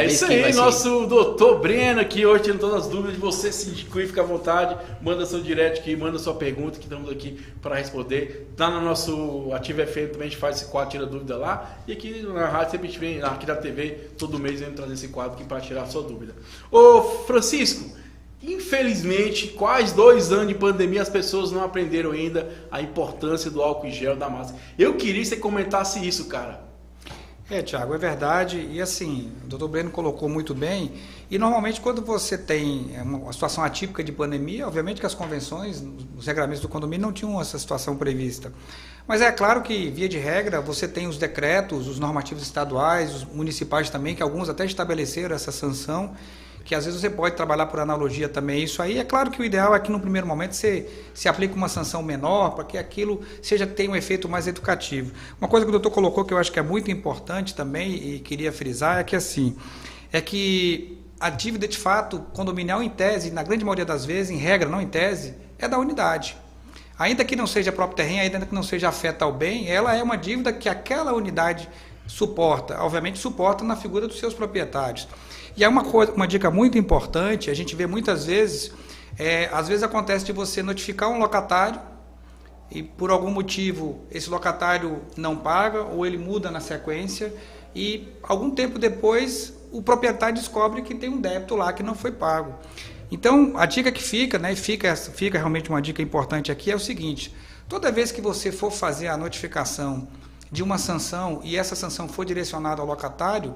Isso aí, nosso doutor Breno aqui hoje tirando todas as dúvidas de você, síndico, fica à vontade, manda seu direct aqui, manda sua pergunta que estamos aqui para responder. Tá no nosso Ativo FM também, a gente faz esse quadro Tira Dúvida lá, e aqui na rádio sempre a gente vem, aqui da TV, todo mês vem trazer esse quadro aqui para tirar a sua dúvida. Ô Francisco, infelizmente, quase 2 anos de pandemia, as pessoas não aprenderam ainda a importância do álcool em gel, da máscara. Eu queria que você comentasse isso, cara. Tiago, é verdade. E assim, o doutor Breno colocou muito bem. E normalmente quando você tem uma situação atípica de pandemia, obviamente que as convenções, os regulamentos do condomínio não tinham essa situação prevista. Mas é claro que, via de regra, você tem os decretos, os normativos estaduais, os municipais também, que alguns até estabeleceram essa sanção, que às vezes você pode trabalhar por analogia também isso aí. É claro que o ideal é que no primeiro momento você se aplique uma sanção menor para que aquilo tenha um efeito mais educativo. Uma coisa que o doutor colocou que eu acho que é muito importante também e queria frisar é que a dívida de fato condominial em tese, na grande maioria das vezes, em regra não em tese, é da unidade. Ainda que não seja próprio terreno, ainda que não seja afeta ao bem, ela é uma dívida que aquela unidade suporta, obviamente suporta na figura dos seus proprietários. E é uma dica muito importante, a gente vê muitas vezes, às vezes acontece de você notificar um locatário e por algum motivo esse locatário não paga ou ele muda na sequência e algum tempo depois o proprietário descobre que tem um débito lá que não foi pago. Então a dica que fica, né, fica realmente uma dica importante aqui é o seguinte: toda vez que você for fazer a notificação de uma sanção e essa sanção for direcionada ao locatário,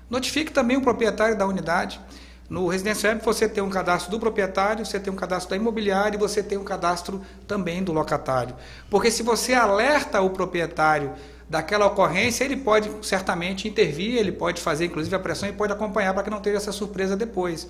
notifique também o proprietário da unidade. No Residência Web você tem um cadastro do proprietário, você tem um cadastro da imobiliária e você tem um cadastro também do locatário. Porque se você alerta o proprietário daquela ocorrência, ele pode certamente intervir, ele pode fazer inclusive a pressão e pode acompanhar para que não tenha essa surpresa depois.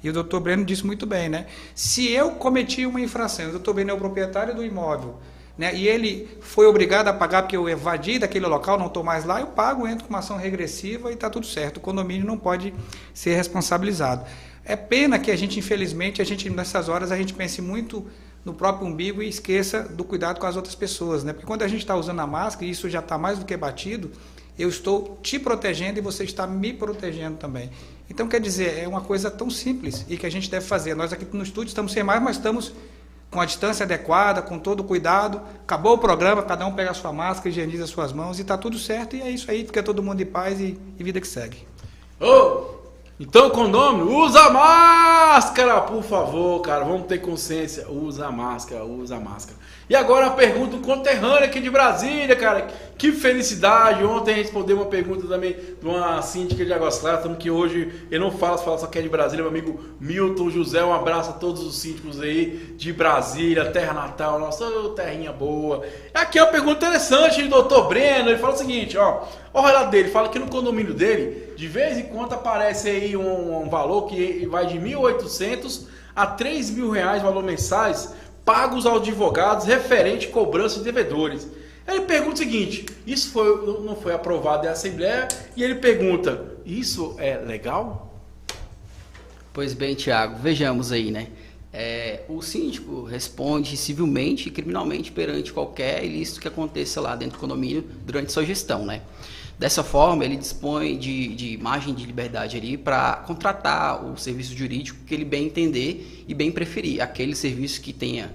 E o doutor Breno disse muito bem, né? Se eu cometi uma infração, o doutor Breno é o proprietário do imóvel, né, e ele foi obrigado a pagar porque eu evadi daquele local, não estou mais lá, eu pago, entro com uma ação regressiva e está tudo certo. O condomínio não pode ser responsabilizado. É pena que infelizmente, nessas horas, a gente pense muito no próprio umbigo e esqueça do cuidado com as outras pessoas, né? Porque quando a gente está usando a máscara, e isso já está mais do que batido, eu estou te protegendo e você está me protegendo também. Então, quer dizer, é uma coisa tão simples e que a gente deve fazer. Nós aqui no estúdio estamos sem máscara, mas estamos com a distância adequada, com todo o cuidado. Acabou o programa, cada um pega a sua máscara, higieniza as suas mãos e está tudo certo. E é isso aí, fica todo mundo em paz e vida que segue. Então, condomínio, usa máscara, por favor, cara. Vamos ter consciência. Usa máscara, usa máscara. E agora a pergunta do conterrâneo aqui de Brasília, cara. Que felicidade. Ontem respondeu uma pergunta também de uma síndica de Águas Claras, que hoje ele não fala só que é de Brasília, meu amigo Milton José. Um abraço a todos os síndicos aí de Brasília, terra natal, nossa terrinha boa. Aqui é uma pergunta interessante do doutor Breno. Ele fala o seguinte, ó. O relato dele fala que no condomínio dele, de vez em quando aparece aí um valor que vai de R$ 1.800 a R$ 3.000, valor mensais, pagos aos advogados referente à cobrança de devedores. Ele pergunta o seguinte, isso não foi aprovado em Assembleia, e ele pergunta, isso é legal? Pois bem, Tiago, vejamos aí, né? O síndico responde civilmente e criminalmente perante qualquer ilícito que aconteça lá dentro do condomínio durante sua gestão, né? Dessa forma, ele dispõe de margem de liberdade ali para contratar o serviço jurídico que ele bem entender e bem preferir, aquele serviço que tenha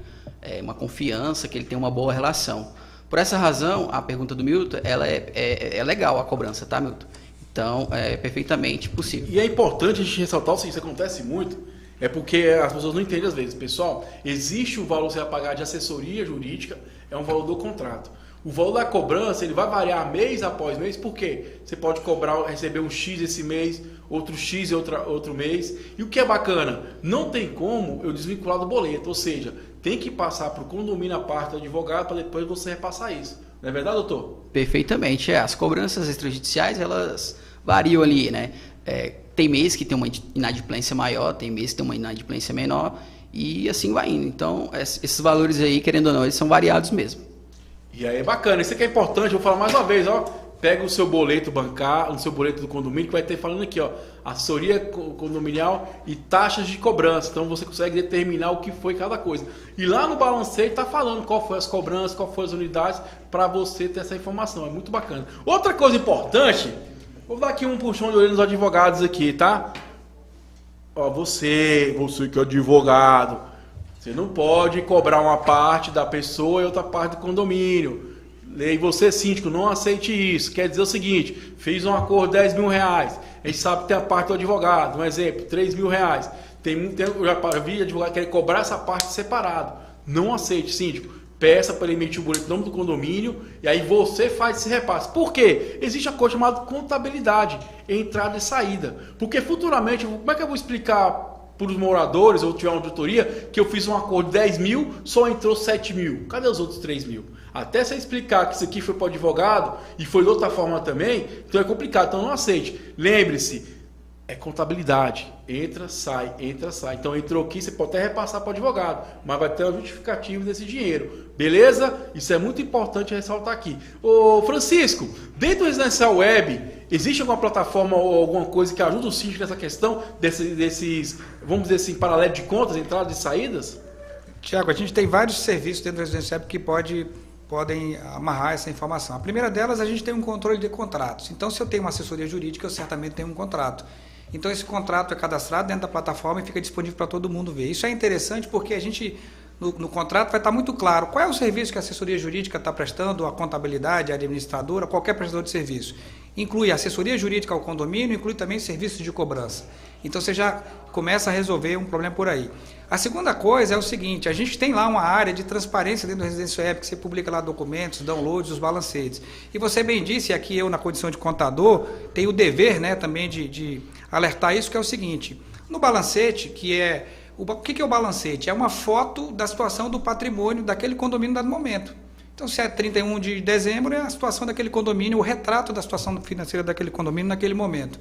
uma confiança, que ele tenha uma boa relação. Por essa razão, a pergunta do Milton, ela é legal a cobrança, tá, Milton? Então, é perfeitamente possível. E é importante a gente ressaltar o seguinte, isso acontece muito, é porque as pessoas não entendem às vezes. Pessoal, existe o valor que você vai pagar de assessoria jurídica, é um valor do contrato. O valor da cobrança ele vai variar mês após mês, porque você pode receber um X esse mês, outro X outro mês. E o que é bacana, não tem como eu desvincular do boleto, ou seja, tem que passar para o condomínio a parte do advogado para depois você repassar isso. Não é verdade, doutor? Perfeitamente, as cobranças extrajudiciais elas variam ali, né? Tem mês que tem uma inadimplência maior, tem mês que tem uma inadimplência menor e assim vai indo. Então, esses valores aí, querendo ou não, eles são variados mesmo. E aí é bacana, isso aqui é importante, eu vou falar mais uma vez, ó. Pega o seu boleto bancário, o seu boleto do condomínio, que vai ter falando aqui, ó, assessoria condominial e taxas de cobrança. Então você consegue determinar o que foi cada coisa. E lá no balancete tá falando qual foi as cobranças, qual foi as unidades, para você ter essa informação. É muito bacana. Outra coisa importante, vou dar aqui um puxão de orelha nos advogados aqui, tá? Ó, você que é advogado, você não pode cobrar uma parte da pessoa e outra parte do condomínio. E você, síndico, não aceite isso. Quer dizer o seguinte, fiz um acordo de R$10.000. A gente sabe que tem a parte do advogado. Um exemplo, R$3.000. Eu já vi advogado querer cobrar essa parte separado. Não aceite, síndico. Peça para ele emitir o boleto em nome do condomínio e aí você faz esse repasse. Por quê? Existe a coisa chamada contabilidade, entrada e saída. Porque futuramente, como é que eu vou explicar para os moradores, ou tiver uma auditoria, que eu fiz um acordo de 10 mil, só entrou 7 mil. Cadê os outros 3 mil? Até você explicar que isso aqui foi para o advogado e foi de outra forma também, então é complicado, então não aceite. Lembre-se, é contabilidade. Entra, sai, entra, sai. Então entrou aqui, você pode até repassar para o advogado, mas vai ter uma justificativa desse dinheiro. Beleza? Isso é muito importante ressaltar aqui. Ô Francisco, dentro do Residencial Web, existe alguma plataforma ou alguma coisa que ajuda o síndico nessa questão desses, vamos dizer assim, paralelo de contas, entradas e saídas? Tiago, a gente tem vários serviços dentro do Residencial Web que podem amarrar essa informação. A primeira delas, a gente tem um controle de contratos. Então, se eu tenho uma assessoria jurídica, eu certamente tenho um contrato. Então, esse contrato é cadastrado dentro da plataforma e fica disponível para todo mundo ver. Isso é interessante porque a gente, no contrato, vai estar muito claro qual é o serviço que a assessoria jurídica está prestando, a contabilidade, a administradora, qualquer prestador de serviço. Inclui a assessoria jurídica ao condomínio, inclui também serviços de cobrança. Então, você já começa a resolver um problema por aí. A segunda coisa é o seguinte, a gente tem lá uma área de transparência dentro do Residencial Web, que você publica lá documentos, downloads, os balancetes. E você bem disse, e aqui eu na condição de contador, tenho o dever, né, também de alertar isso, que é o seguinte, no balancete, o que é o balancete? É uma foto da situação do patrimônio daquele condomínio no dado momento. Então, se é 31 de dezembro, é a situação daquele condomínio, o retrato da situação financeira daquele condomínio naquele momento.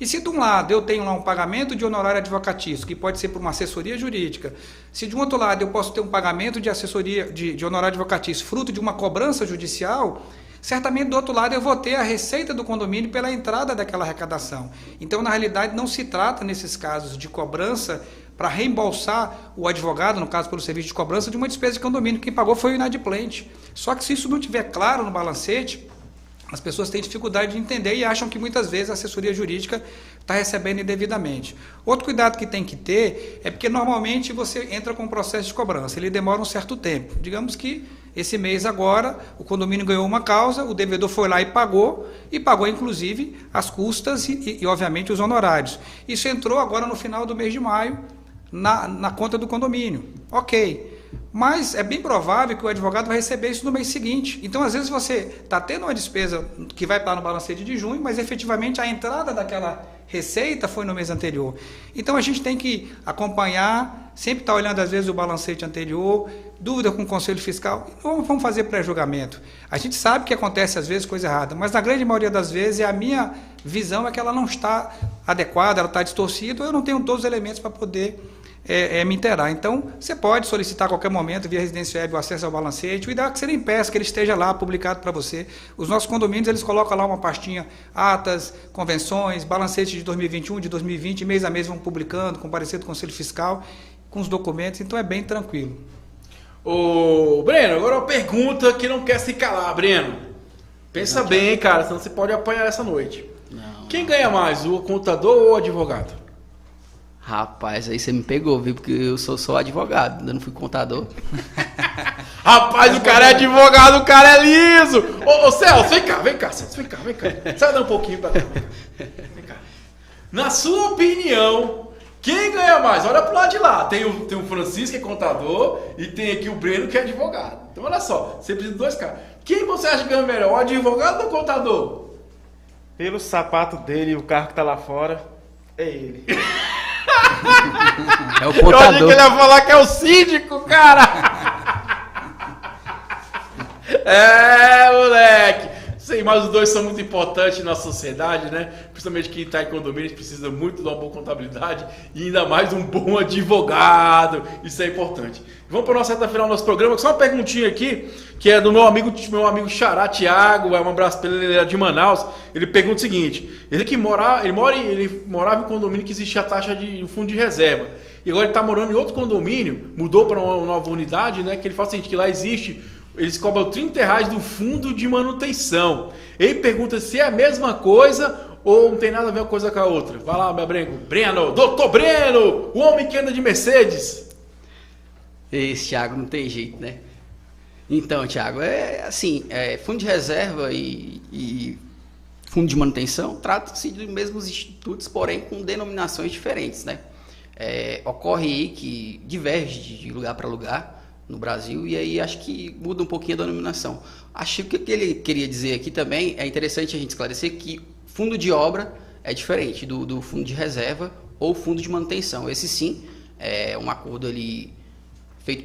E se de um lado eu tenho lá um pagamento de honorário advocatício, que pode ser por uma assessoria jurídica, se de um outro lado eu posso ter um pagamento de assessoria de honorário advocatício fruto de uma cobrança judicial, certamente do outro lado eu vou ter a receita do condomínio pela entrada daquela arrecadação. Então, na realidade, não se trata, nesses casos de cobrança, para reembolsar o advogado, no caso pelo serviço de cobrança, de uma despesa de condomínio. Quem pagou foi o inadimplente. Só que se isso não estiver claro no balancete, as pessoas têm dificuldade de entender e acham que muitas vezes a assessoria jurídica está recebendo indevidamente. Outro cuidado que tem que ter é porque normalmente você entra com um processo de cobrança, ele demora um certo tempo. Digamos que Esse mês agora, o condomínio ganhou uma causa, o devedor foi lá e pagou inclusive as custas e obviamente os honorários. Isso entrou agora no final do mês de maio na conta do condomínio. Ok. Mas é bem provável que o advogado vai receber isso no mês seguinte. Então, às vezes, você está tendo uma despesa que vai estar no balancete de junho, mas efetivamente a entrada daquela receita foi no mês anterior. Então, a gente tem que acompanhar, sempre estar olhando, às vezes, o balancete anterior, dúvida com o Conselho Fiscal, não vamos fazer pré-julgamento. A gente sabe que acontece, às vezes, coisa errada, mas na grande maioria das vezes, a minha visão é que ela não está adequada, ela está distorcida, eu não tenho todos os elementos para poder me inteirar. Então, você pode solicitar a qualquer momento, via Residência Web, o acesso ao balancete. O ideal é que você nem peça, que ele esteja lá publicado para você. Os nossos condomínios, eles colocam lá uma pastinha, atas, convenções, balancete de 2021, de 2020, mês a mês vão publicando, com parecer do Conselho Fiscal, com os documentos, então é bem tranquilo. Ô, Breno, agora uma pergunta que não quer se calar, Breno. Pensa bem, cara, senão você pode apanhar essa noite. Não. Quem ganha mais, o contador ou o advogado? Rapaz, aí você me pegou, viu? Porque eu sou só advogado, ainda não fui contador. Rapaz, o cara é advogado, o cara é liso. Ô Celso, vem cá, Celso, vem cá. Sai dar um pouquinho pra cá. Vem cá. Na sua opinião, quem ganha mais? Olha pro lado de lá. Tem o Francisco, que é contador, e tem aqui o Breno, que é advogado. Então, olha só, você precisa de dois caras. Quem você acha que ganha melhor, o advogado ou o contador? Pelo sapato dele e o carro que tá lá fora, é ele. É o Eu achei contador. que ele ia falar que é o síndico, cara. Moleque. Sim, mas os dois são muito importantes na sociedade, né? Principalmente quem está em condomínio precisa muito de uma boa contabilidade e ainda mais um bom advogado. Isso é importante. Vamos para a nossa reta final do nosso programa. Só uma perguntinha aqui, que é do meu amigo Xará, Thiago, um abraço para ele, ele é de Manaus. Ele pergunta o seguinte: ele morava em um condomínio que existia a taxa de fundo de reserva. E agora ele está morando em outro condomínio, mudou para uma nova unidade, né? Que ele fala o seguinte, que lá existe... Eles cobram R$30 do fundo de manutenção. Ele pergunta se é a mesma coisa ou não tem nada a ver uma coisa com a outra. Vai lá, meu Breno, doutor Breno, o homem que anda de Mercedes. Esse Thiago não tem jeito, né? Então, Thiago, fundo de reserva e fundo de manutenção tratam-se dos mesmos institutos, porém com denominações diferentes, né? Ocorre aí que diverge de lugar para lugar no Brasil, e aí acho que muda um pouquinho a denominação. Acho que o que ele queria dizer aqui também é interessante a gente esclarecer que fundo de obra é diferente do fundo de reserva ou fundo de manutenção. Esse sim é um acordo ali feito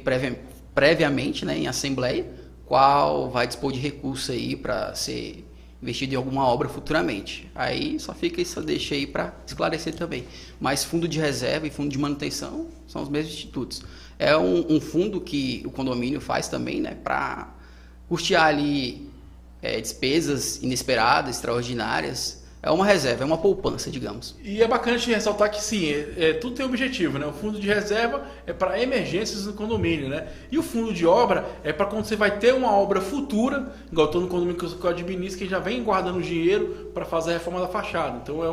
previamente, né, em assembleia, qual vai dispor de recurso aí para ser investido em alguma obra futuramente. Aí só fica isso, deixa aí para esclarecer também. Mas fundo de reserva e fundo de manutenção são os mesmos institutos. É um fundo que o condomínio faz também, né, para custear ali despesas inesperadas, extraordinárias. É uma reserva, é uma poupança, digamos. E é bacana a gente ressaltar que sim, tudo tem objetivo, né? O fundo de reserva é para emergências no condomínio, né? E o fundo de obra é para quando você vai ter uma obra futura, igual eu estou no condomínio que eu administro, que já vem guardando dinheiro para fazer a reforma da fachada. Então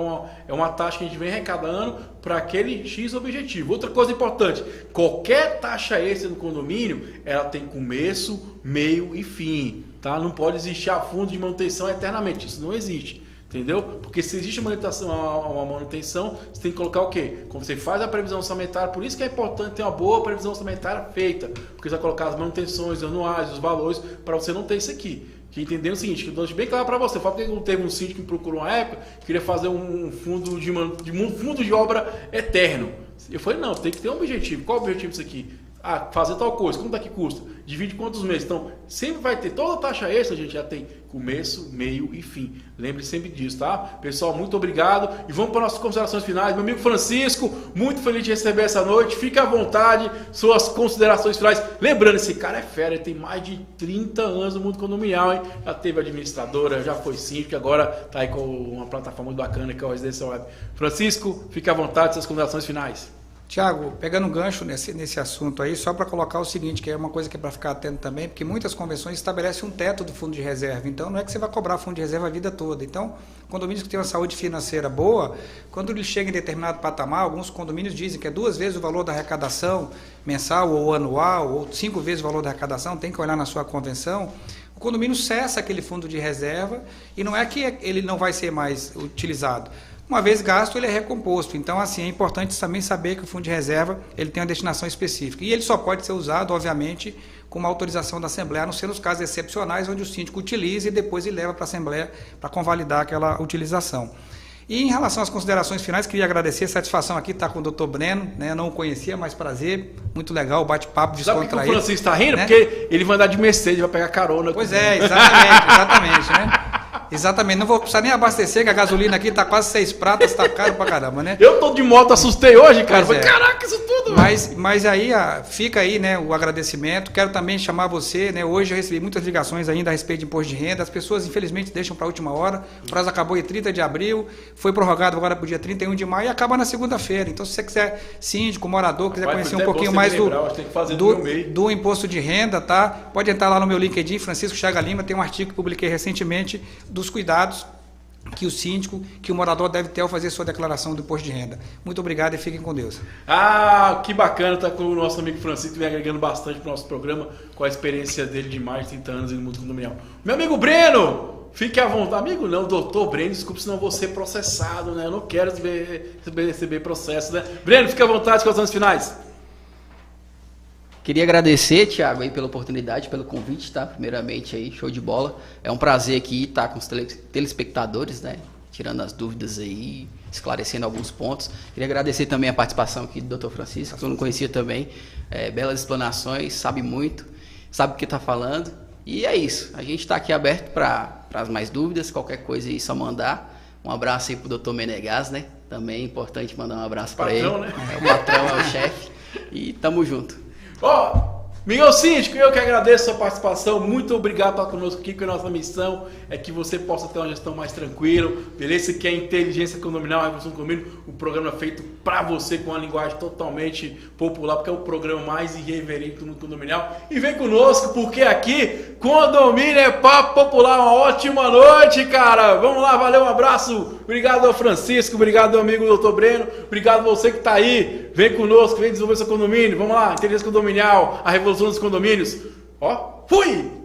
é uma taxa que a gente vem arrecadando para aquele X objetivo. Outra coisa importante, qualquer taxa extra no condomínio, ela tem começo, meio e fim, tá? Não pode existir a fundo de manutenção eternamente, isso não existe. Entendeu? Porque se existe uma manutenção, você tem que colocar o quê? Quando você faz a previsão orçamentária, por isso que é importante ter uma boa previsão orçamentária feita, porque você vai colocar as manutenções anuais, os valores, para você não ter isso aqui. Que entendendo o seguinte, que eu deixo bem claro para você, porque teve um síndico que me procurou uma época, queria fazer um fundo de obra eterno. Eu falei, não, tem que ter um objetivo. Qual é o objetivo disso aqui? Fazer tal coisa, quanto é que custa? Divide quantos meses? Então, sempre vai ter toda a taxa extra, a gente já tem começo, meio e fim. Lembre sempre disso, tá? Pessoal, muito obrigado. E vamos para nossas considerações finais. Meu amigo Francisco, muito feliz de receber essa noite. Fique à vontade, suas considerações finais. Lembrando, esse cara é fera, ele tem mais de 30 anos no mundo condominial, hein? Já teve administradora, já foi síndico, agora está aí com uma plataforma muito bacana que é o Residência Web. Francisco, fique à vontade, suas considerações finais. Tiago, pegando um gancho nesse assunto aí, só para colocar o seguinte, que é uma coisa que é para ficar atento também, porque muitas convenções estabelecem um teto do fundo de reserva, então não é que você vai cobrar fundo de reserva a vida toda. Então, condomínios que têm uma saúde financeira boa, quando ele chega em determinado patamar, alguns condomínios dizem que é 2 vezes o valor da arrecadação mensal ou anual, ou 5 vezes o valor da arrecadação, tem que olhar na sua convenção. O condomínio cessa aquele fundo de reserva e não é que ele não vai ser mais utilizado. Uma vez gasto, ele é recomposto. Então, assim, é importante também saber que o fundo de reserva ele tem uma destinação específica. E ele só pode ser usado, obviamente, com uma autorização da Assembleia, a não ser nos casos excepcionais, onde o síndico utiliza e depois ele leva para a Assembleia para convalidar aquela utilização. E em relação às considerações finais, queria agradecer a satisfação aqui estar com o Dr. Breno, né? Não o conhecia, mas prazer, muito legal o bate-papo descontraído. Sabe por que o Francisco está rindo? Né? Porque ele vai andar de Mercedes, vai pegar carona. Pois é, exatamente, né? Exatamente, não vou precisar nem abastecer, que a gasolina aqui tá quase 6 pratas, tá caro pra caramba, né? Eu tô de moto, assustei hoje, cara. Pois Falei, é. caraca, isso tudo. Mas aí fica aí, né, o agradecimento. Quero também chamar você, né? Hoje eu recebi muitas ligações ainda a respeito de imposto de renda. As pessoas, infelizmente, deixam para a última hora. O prazo acabou em 30 de abril, foi prorrogado agora para o dia 31 de maio e acaba na segunda-feira. Então, se você quiser, síndico, morador, quiser conhecer um pouquinho mais do imposto de renda, tá? Pode entrar lá no meu LinkedIn, Francisco Chaga Lima, tem um artigo que publiquei recentemente dos cuidados que o síndico, que o morador deve ter ao fazer sua declaração do imposto de renda. Muito obrigado e fiquem com Deus. Ah, que bacana estar com o nosso amigo Francisco, que vem agregando bastante para o nosso programa, com a experiência dele de mais de 30 anos no mundo condominial. Meu amigo Breno, fique à vontade. Amigo não, doutor Breno, desculpe, senão eu vou ser processado, né? Eu não quero receber processo, né? Breno, fique à vontade com as anos finais. Queria agradecer, Thiago, aí pela oportunidade, pelo convite, tá? Primeiramente aí, show de bola. É um prazer aqui estar com os telespectadores, né? Tirando as dúvidas aí, esclarecendo alguns pontos. Queria agradecer também a participação aqui do Dr. Francisco, que eu não conhecia também. Belas explanações, sabe muito, sabe o que está falando. E é isso. A gente está aqui aberto para as mais dúvidas, qualquer coisa aí, só mandar. Um abraço aí pro Dr. Menegas, né? Também é importante mandar um abraço para ele. Né? É o patrão, é o chefe. E tamo junto. Ó, Miguel Síndico, eu que agradeço a sua participação, muito obrigado por estar conosco aqui, que a nossa missão é que você possa ter uma gestão mais tranquila, beleza? Que é inteligência condominial, a revolução do condomínio, o programa é feito para você com uma linguagem totalmente popular, porque é o programa mais irreverente do mundo condominial. E vem conosco, porque aqui, condomínio é papo popular, uma ótima noite, cara! Vamos lá, valeu, um abraço, obrigado ao Francisco, obrigado ao amigo Dr. Breno, obrigado a você que está aí, vem conosco, vem desenvolver seu condomínio, vamos lá, inteligência condominial, a revolução dos condomínios. Ó, fui!